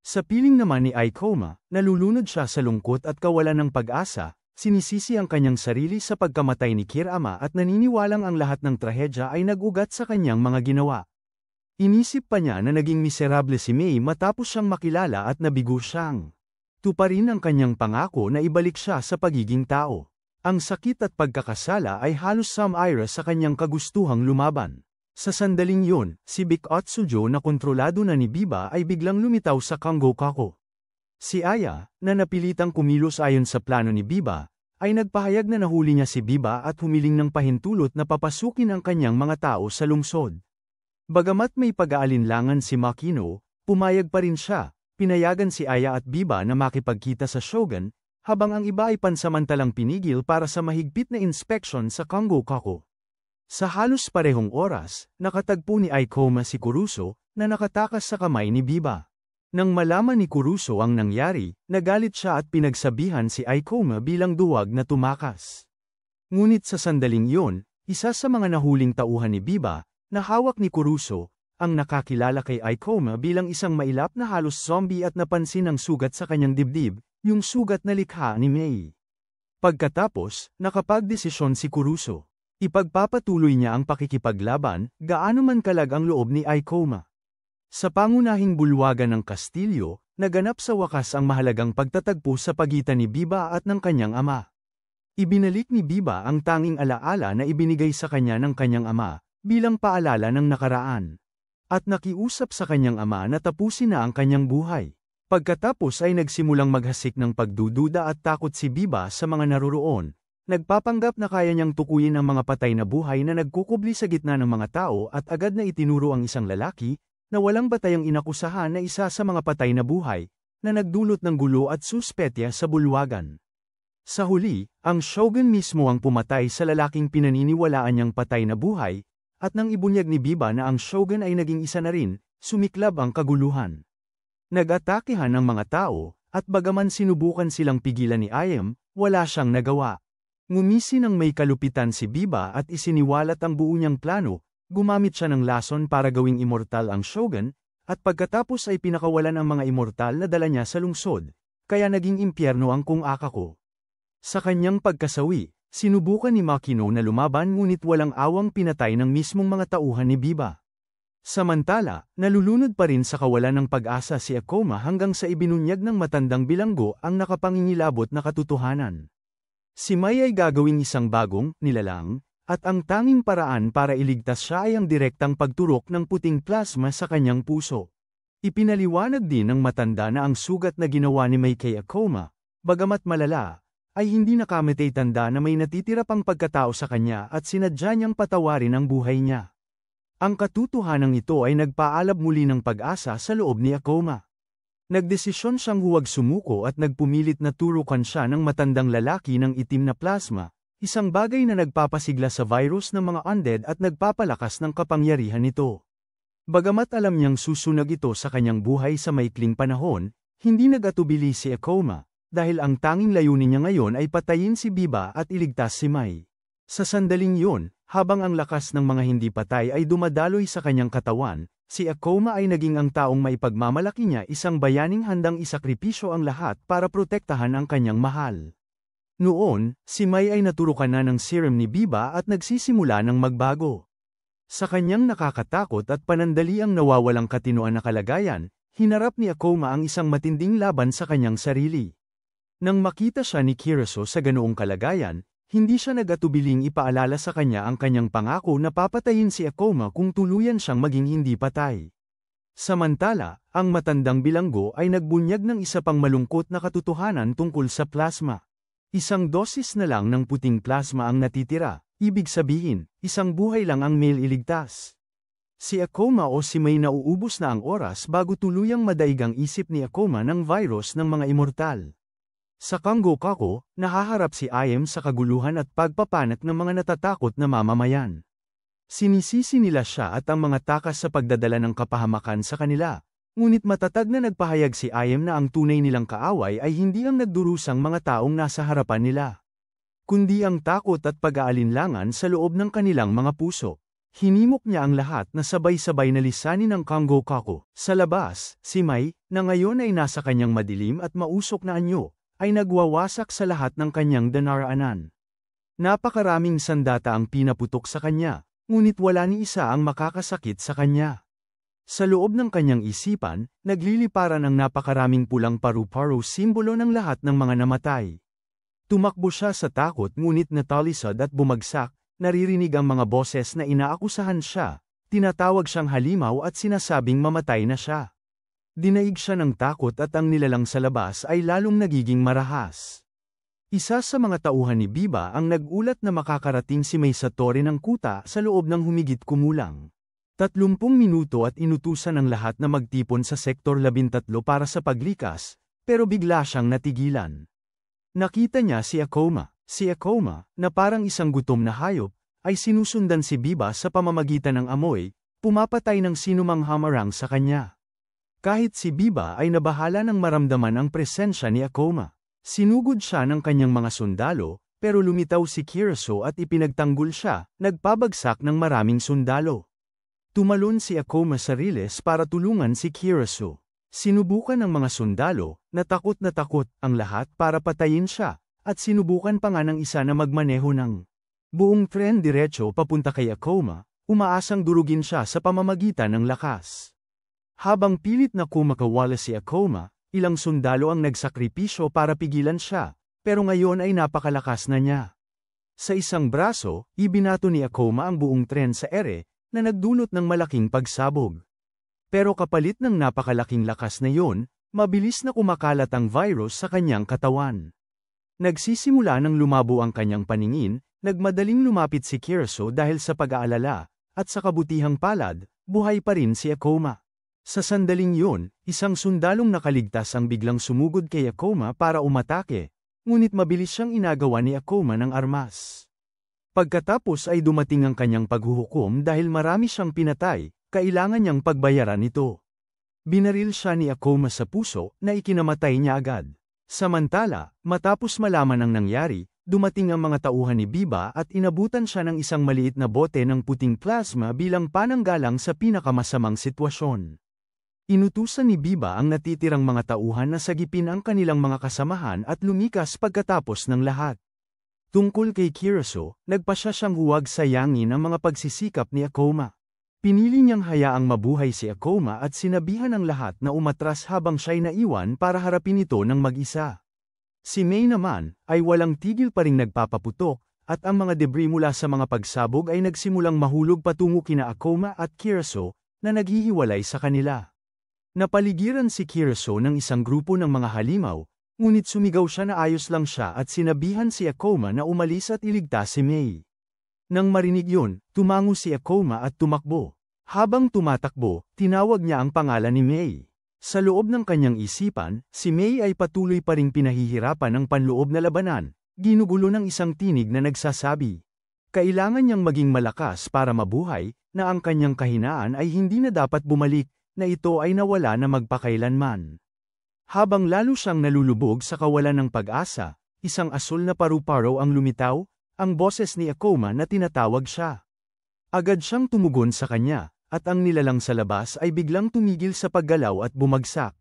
[SPEAKER 1] Sa piling naman ni Aikoma, nalulunod siya sa lungkot at kawalan ng pag-asa, sinisisi ang kanyang sarili sa pagkamatay ni Kirama at naniniwalang ang lahat ng trahedya ay nag-ugat sa kanyang mga ginawa. Inisip pa niya na naging miserable si Mei matapos siyang makilala at nabigo siyang tuparin ang kanyang pangako na ibalik siya sa pagiging tao. Ang sakit at pagkakasala ay halos sumira sa kanyang kagustuhang lumaban. Sa sandaling yun, si Bik Otsujo na kontrolado na ni Biba ay biglang lumitaw sa Kangokaku. Si Aya, na napilitang kumilos ayon sa plano ni Biba, ay nagpahayag na nahuli niya si Biba at humiling ng pahintulot na papasukin ang kanyang mga tao sa lungsod. Bagamat may pag-aalinlangan si Makino, pumayag pa rin siya. Pinayagan si Aya at Biba na makipagkita sa shogun, habang ang iba ay pansamantalang pinigil para sa mahigpit na inspeksyon sa Kangokaku. Sa halos parehong oras, nakatagpo ni Aikoma si Kuruso, na nakatakas sa kamay ni Biba. Nang malaman ni Kuruso ang nangyari, nagalit siya at pinagsabihan si Aikoma bilang duwag na tumakas. Ngunit sa sandaling yun, isa sa mga nahuling tauhan ni Biba, na hawak ni Kuruso, ang nakakilala kay Aikoma bilang isang mailap na halos zombie at napansin ang sugat sa kanyang dibdib, yung sugat na likha ni Mei. Pagkatapos, nakapagdesisyon si Kuruso. Ipagpapatuloy niya ang pakikipaglaban, gaano man kalag ang loob ni Aikoma. Sa pangunahing bulwagan ng Kastilyo, naganap sa wakas ang mahalagang pagtatagpo sa pagitan ni Biba at ng kanyang ama. Ibinalik ni Biba ang tanging alaala na ibinigay sa kanya ng kanyang ama, bilang paalala ng nakaraan. At nakiusap sa kanyang ama na tapusin na ang kanyang buhay. Pagkatapos ay nagsimulang maghasik ng pagdududa at takot si Biba sa mga naroroon, nagpapanggap na kaya niyang tukuyin ang mga patay na buhay na nagkukubli sa gitna ng mga tao at agad na itinuro ang isang lalaki, na walang batayang inakusahan na isa sa mga patay na buhay, na nagdulot ng gulo at suspetya sa bulwagan. Sa huli, ang shogun mismo ang pumatay sa lalaking pinaniniwalaan niyang patay na buhay, at nang ibunyag ni Biba na ang shogun ay naging isa na rin, sumiklab ang kaguluhan. Nag-atakehan ang mga tao, at bagaman sinubukan silang pigilan ni Ayam, wala siyang nagawa. Ngumisi ng may kalupitan si Biba at isiniwalat ang buo niyang plano, gumamit siya ng lason para gawing immortal ang shogun, at pagkatapos ay pinakawalan ang mga immortal na dala niya sa lungsod, kaya naging impyerno ang Kung Akaku. Sa kanyang pagkasawi, sinubukan ni Makino na lumaban ngunit walang awang pinatay ng mismong mga tauhan ni Biba. Samantala, nalulunod pa rin sa kawalan ng pag-asa si Akoma hanggang sa ibinunyag ng matandang bilanggo ang nakapangingilabot na katotohanan. Si Mai ay gagawing isang bagong nilalang, at ang tanging paraan para iligtas siya ay ang direktang pagturok ng puting plasma sa kanyang puso. Ipinaliwanag din ng matanda na ang sugat na ginawa ni Mai kay Akoma, bagamat malala, ay hindi nakamatay tanda na may natitira pang pagkatao sa kanya at sinadya niyang patawarin ang buhay niya. Ang katotohanan ito ay nagpaalab muli ng pag-asa sa loob ni Akoma. Nagdesisyon siyang huwag sumuko at nagpumilit na turukan siya ng matandang lalaki ng itim na plasma, isang bagay na nagpapasigla sa virus ng mga undead at nagpapalakas ng kapangyarihan nito. Bagamat alam niyang susunog ito sa kanyang buhay sa maikling panahon, hindi nag-atubili si Akoma, dahil ang tanging layunin niya ngayon ay patayin si Biba at iligtas si Mai. Sa sandaling yun, habang ang lakas ng mga hindi patay ay dumadaloy sa kanyang katawan, si Akoma ay naging ang taong maipagmamalaki niya, isang bayaning handang isakripisyo ang lahat para protektahan ang kanyang mahal. Noon, si Mai ay naturukan na ng serum ni Biba at nagsisimula ng magbago. Sa kanyang nakakatakot at panandaliang nawawalang katinoan na kalagayan, hinarap ni Akoma ang isang matinding laban sa kanyang sarili. Nang makita siya ni Kiriso sa ganoong kalagayan, hindi siya nag-atubiling ipaalala sa kanya ang kanyang pangako na papatayin si Akoma kung tuluyan siyang maging hindi patay. Samantala, ang matandang bilanggo ay nagbunyag ng isa pang malungkot na katotohanan tungkol sa plasma. Isang dosis na lang ng puting plasma ang natitira, ibig sabihin, isang buhay lang ang maililigtas. Si Akoma o si Mai nauubos na ang oras bago tuluyang madaig ang isip ni Akoma ng virus ng mga immortal. Sa Kangokako, nahaharap si Ayem sa kaguluhan at pagpapanak ng mga natatakot na mamamayan. Sinisisi nila siya at ang mga takas sa pagdadala ng kapahamakan sa kanila, ngunit matatag na nagpahayag si Ayem na ang tunay nilang kaaway ay hindi ang nagdurusang mga taong nasa harapan nila, kundi ang takot at pag-aalinlangan sa loob ng kanilang mga puso. Hinimok niya ang lahat na sabay-sabay na lisanin ng Kangokako. Sa labas, si Mai, na ngayon ay nasa kanyang madilim at mausok na anyo, ay nagwawasak sa lahat ng kanyang danaraanan. Napakaraming sandata ang pinaputok sa kanya, ngunit wala ni isa ang makakasakit sa kanya. Sa loob ng kanyang isipan, nagliliparan ang napakaraming pulang paru-paro, simbolo ng lahat ng mga namatay. Tumakbo siya sa takot ngunit natalisod at bumagsak, naririnig ang mga boses na inaakusahan siya, tinatawag siyang halimaw at sinasabing mamatay na siya. Dinaig siya ng takot at ang nilalang sa labas ay lalong nagiging marahas. Isa sa mga tauhan ni Biba ang nag-ulat na makakarating si Mai sa tore ng kuta sa loob ng humigit kumulang 30 minuto at inutusan ng lahat na magtipon sa Sektor 13 para sa paglikas, pero bigla siyang natigilan. Nakita niya si Akoma. Si Akoma, na parang isang gutom na hayop, ay sinusundan si Biba sa pamamagitan ng amoy, pumapatay ng sinumang hamarang sa kanya. Kahit si Biba ay nabahala ng maramdaman ang presensya ni Akoma. Sinugod siya ng kanyang mga sundalo, pero lumitaw si Kiriso at ipinagtanggol siya, nagpabagsak ng maraming sundalo. Tumalon si Akoma sa riles para tulungan si Kiriso. Sinubukan ng mga sundalo, na takot ang lahat para patayin siya, at sinubukan pa nga ng isa na magmaneho ng buong tren diretso papunta kay Akoma, umaasang durugin siya sa pamamagitan ng lakas. Habang pilit na kumakawala si Akoma, ilang sundalo ang nagsakripisyo para pigilan siya, pero ngayon ay napakalakas na niya. Sa isang braso, ibinato ni Akoma ang buong tren sa ere, na nagdulot ng malaking pagsabog. Pero kapalit ng napakalaking lakas na yon, mabilis na kumakalat ang virus sa kanyang katawan. Nagsisimula ng lumabo ang kanyang paningin, nagmadaling lumapit si Kiriso dahil sa pag-aalala, at sa kabutihang palad, buhay pa rin si Akoma. Sa sandaling yun, isang sundalong nakaligtas ang biglang sumugod kay Akoma para umatake, ngunit mabilis siyang inagawa ni Akoma ng armas. Pagkatapos ay dumating ang kanyang paghuhukom dahil marami siyang pinatay, kailangan niyang pagbayaran ito. Binaril siya ni Akoma sa puso na ikinamatay niya agad. Samantala, matapos malaman ang nangyari, dumating ang mga tauhan ni Biba at inabutan siya ng isang maliit na bote ng puting plasma bilang pananggalang sa pinakamasamang sitwasyon. Inutusan ni Biba ang natitirang mga tauhan na sagipin ang kanilang mga kasamahan at lumikas pagkatapos ng lahat. Tungkol kay Kiriso, nagpasya siyang huwag sayangin ang mga pagsisikap ni Akoma. Pinili niyang hayaang mabuhay si Akoma at sinabihan ang lahat na umatras habang siya'y naiwan para harapin ito ng mag-isa. Si Mai naman, ay walang tigil pa ring nagpapaputok, at ang mga debris mula sa mga pagsabog ay nagsimulang mahulog patungo kina Akoma at Kiriso, na naghihiwalay sa kanila. Napaligiran si Kiriso ng isang grupo ng mga halimaw, ngunit sumigaw siya na ayos lang siya at sinabihan si Akoma na umalis at iligtas si Mai. Nang marinig yun, tumango si Akoma at tumakbo. Habang tumatakbo, tinawag niya ang pangalan ni Mai. Sa loob ng kanyang isipan, si Mai ay patuloy pa ring pinahihirapan ng panloob na labanan, ginugulo ng isang tinig na nagsasabi. Kailangan niyang maging malakas para mabuhay, na ang kanyang kahinaan ay hindi na dapat bumalik, na ito ay nawala na magpakailanman. Habang lalo siyang nalulubog sa kawalan ng pag-asa, isang asul na paru-paro ang lumitaw, ang boses ni Akoma na tinatawag siya. Agad siyang tumugon sa kanya, at ang nilalang sa labas ay biglang tumigil sa paggalaw at bumagsak.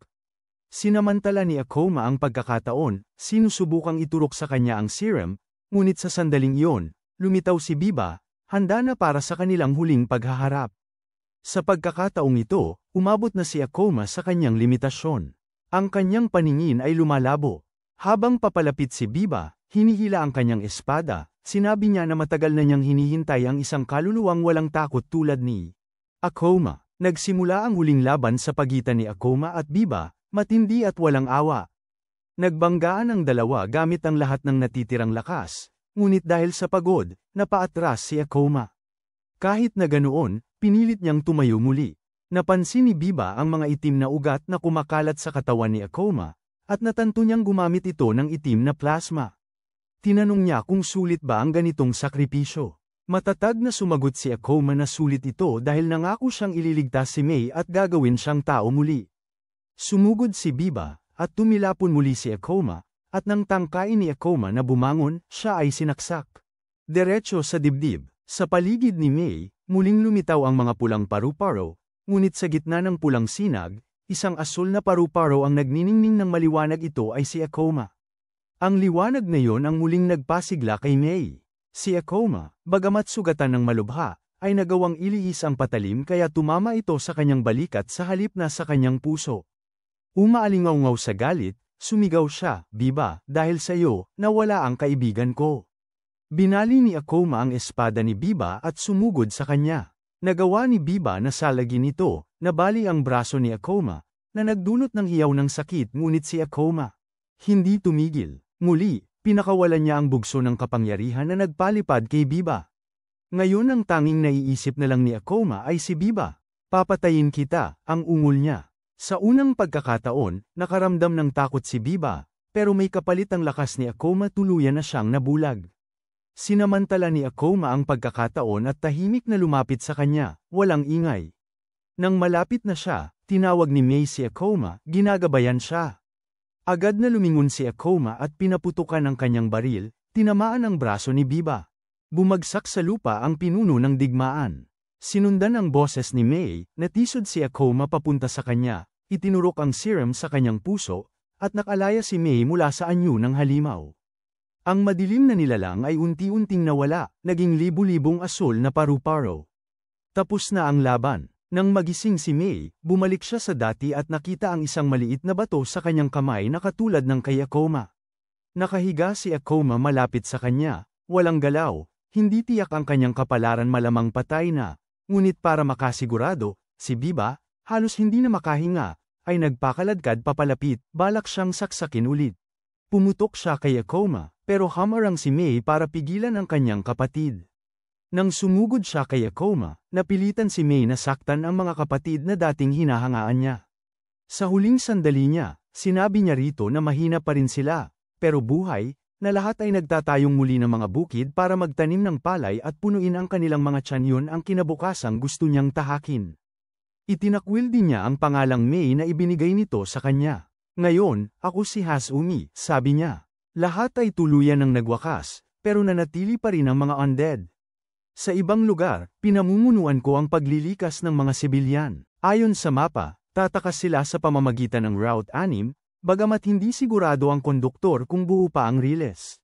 [SPEAKER 1] Sinamantala ni Akoma ang pagkakataon, sinusubukang iturok sa kanya ang serum, ngunit sa sandaling iyon, lumitaw si Biba, handa na para sa kanilang huling paghaharap. Sa pagkakataong ito, umabot na si Akoma sa kanyang limitasyon. Ang kanyang paningin ay lumalabo. Habang papalapit si Biba, hinihila ang kanyang espada, sinabi niya na matagal na niyang hinihintay ang isang kaluluwang walang takot tulad ni Akoma. Nagsimula ang huling laban sa pagitan ni Akoma at Biba, matindi at walang awa. Nagbanggaan ang dalawa gamit ang lahat ng natitirang lakas, ngunit dahil sa pagod, napaatras si Akoma. Kahit na ganoon, pinilit niyang tumayo muli. Napansin ni Biba ang mga itim na ugat na kumakalat sa katawan ni Akoma, at natanto niyang gumamit ito ng itim na plasma. Tinanong niya kung sulit ba ang ganitong sakripisyo. Matatag na sumagot si Akoma na sulit ito dahil nangako siyang ililigtas si May at gagawin siyang tao muli. Sumugod si Biba, at tumilapon muli si Akoma, at nang tangkain ni Akoma na bumangon, siya ay sinaksak. Diretso sa dibdib, sa paligid ni May, muling lumitaw ang mga pulang paru-paro, ngunit sa gitna ng pulang sinag, isang asul na paru-paro ang nagniningning ng maliwanag. Ito ay si Akoma. Ang liwanag na yon ang muling nagpasigla kay May. Si Akoma, bagamat sugatan ng malubha, ay nagawang ilihis ang patalim kaya tumama ito sa kanyang balikat sa halip na sa kanyang puso. Umaalingaw-ngaw sa galit, sumigaw siya, Biba, dahil sa iyo, nawala ang kaibigan ko. Binali ni Akoma ang espada ni Biba at sumugod sa kanya. Nagawa ni Biba na salagin ito, nabali ang braso ni Akoma, na nagdulot ng hiyaw ng sakit ngunit si Akoma hindi tumigil. Muli, pinakawalan niya ang bugso ng kapangyarihan na nagpalipad kay Biba. Ngayon ang tanging naiisip na lang ni Akoma ay si Biba. Papatayin kita, ang ungol niya. Sa unang pagkakataon, nakaramdam ng takot si Biba, pero may kapalit ang lakas ni Akoma, tuluyan na siyang nabulag. Sinamantala ni Akoma ang pagkakataon at tahimik na lumapit sa kanya, walang ingay. Nang malapit na siya, tinawag ni May si Akoma, ginagabayan siya. Agad na lumingon si Akoma at pinaputukan ang kanyang baril, tinamaan ang braso ni Biba. Bumagsak sa lupa ang pinuno ng digmaan. Sinundan ang boses ni May, natisod si Akoma papunta sa kanya, itinurok ang serum sa kanyang puso, at nakalaya si May mula sa anyo ng halimaw. Ang madilim na nilalang ay unti-unting nawala, naging libu-libong asul na paru-paro. Tapos na ang laban. Nang magising si May, bumalik siya sa dati at nakita ang isang maliit na bato sa kanyang kamay na katulad ng kay Akoma. Nakahiga si Akoma malapit sa kanya, walang galaw, hindi tiyak ang kanyang kapalaran, malamang patay na. Ngunit para makasigurado, si Biba, halos hindi na makahinga, ay nagpakaladkad papalapit, balak siyang saksakin ulit. Pumutok siya kay Akoma, pero hamarang si May para pigilan ang kanyang kapatid. Nang sumugod siya kay Akoma, napilitan si May na saktan ang mga kapatid na dating hinahangaan niya. Sa huling sandali niya, sinabi niya rito na mahina pa rin sila, pero buhay, na lahat ay nagtatayong muli ng mga bukid para magtanim ng palay at punuin ang kanilang mga tiyan. Yun ang kinabukasang gusto niyang tahakin. Itinakwil din niya ang pangalang May na ibinigay nito sa kanya. Ngayon, ako si Hasumi, sabi niya. Lahat ay tuluyan ng nagwakas, pero nanatili pa rin ang mga undead. Sa ibang lugar, pinamumunuan ko ang paglilikas ng mga sibilyan. Ayon sa mapa, tatakas sila sa pamamagitan ng Route 6, bagamat hindi sigurado ang konduktor kung buo pa ang riles.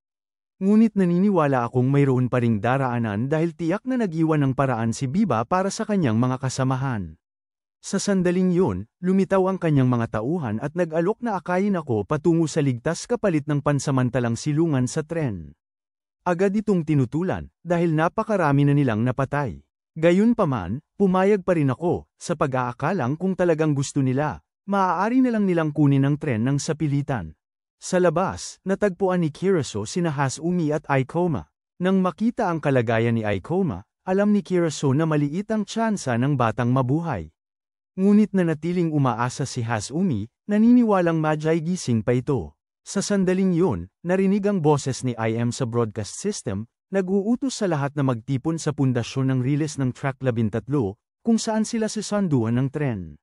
[SPEAKER 1] Ngunit naniniwala akong mayroon pa ring daraanan dahil tiyak na nag-iwan ng paraan si Biba para sa kanyang mga kasamahan. Sa sandaling yun, lumitaw ang kanyang mga tauhan at nag-alok na akayin ako patungo sa ligtas kapalit ng pansamantalang silungan sa tren. Agad itong tinutulan, dahil napakarami na nilang napatay. Gayunpaman, pumayag pa rin ako, sa pag-aakalang kung talagang gusto nila, maaari na lang nilang kunin ang tren ng sapilitan. Sa labas, natagpuan ni Kiraso sina Hasumi at Aikoma. Nang makita ang kalagayan ni Aikoma, alam ni Kiraso na maliit ang tsansa ng batang mabuhay. Ngunit nanatiling umaasa si Hasumi, naniniwalang madyay gising pa ito. Sa sandaling yun, narinig ang boses ni IM sa broadcast system, nag-uutos sa lahat na magtipon sa pundasyon ng riles ng Track 13, kung saan sila susunduan ng tren.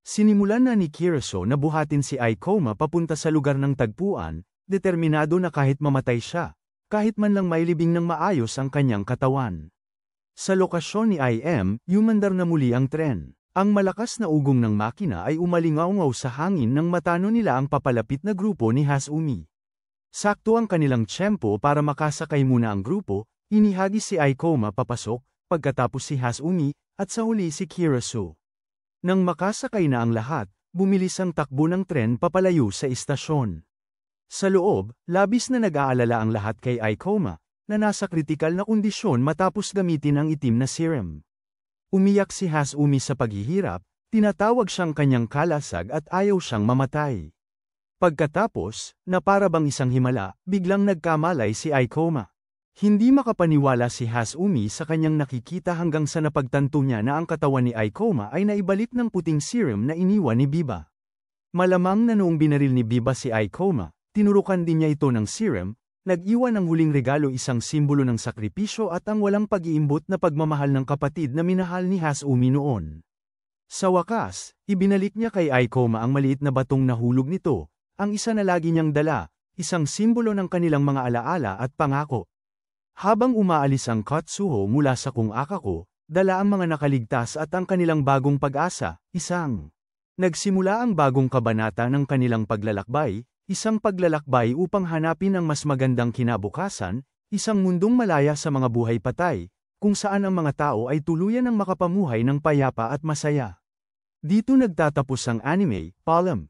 [SPEAKER 1] Sinimulan na ni Kiriso na buhatin si Ikoma papunta sa lugar ng tagpuan, determinado na kahit mamatay siya, kahit man lang mailibing ng maayos ang kanyang katawan. Sa lokasyon ni IM, yumandar na muli ang tren. Ang malakas na ugong ng makina ay umalingaw-ngaw sa hangin nang matano nila ang papalapit na grupo ni Hasumi. Sakto ang kanilang tiyempo para makasakay muna ang grupo, inihagi si Ikoma papasok, pagkatapos si Hasumi, at sa huli si Kiriso. Nang makasakay na ang lahat, bumilis ang takbo ng tren papalayo sa istasyon. Sa loob, labis na nag-aalala ang lahat kay Ikoma, na nasa kritikal na kondisyon matapos gamitin ang itim na serum. Umiyak si Hasumi sa paghihirap, tinatawag siyang kanyang kalasag at ayaw siyang mamatay. Pagkatapos, na para bang isang himala, biglang nagkamalay si Ikoma. Hindi makapaniwala si Hasumi sa kanyang nakikita hanggang sa napagtanto niya na ang katawan ni Ikoma ay naibalik ng puting serum na iniwan ni Biba. Malamang na noong binaril ni Biba si Ikoma, tinurukan din niya ito ng serum, nag-iwan ng huling regalo isang simbolo ng sakripisyo at ang walang pag-iimbot na pagmamahal ng kapatid na minahal ni Hasumi noon. Sa wakas, ibinalik niya kay Ikoma ang maliit na batong nahulog nito, ang isa na lagi niyang dala, isang simbolo ng kanilang mga alaala at pangako. Habang umaalis ang Katsuho mula sa Kung Akako, dala ang mga nakaligtas at ang kanilang bagong pag-asa, isang. Nagsimula ang bagong kabanata ng kanilang paglalakbay, isang paglalakbay upang hanapin ang mas magandang kinabukasan, isang mundong malaya sa mga buhay patay, kung saan ang mga tao ay tuluyan ng makapamuhay ng payapa at masaya. Dito nagtatapos ang anime, Palm.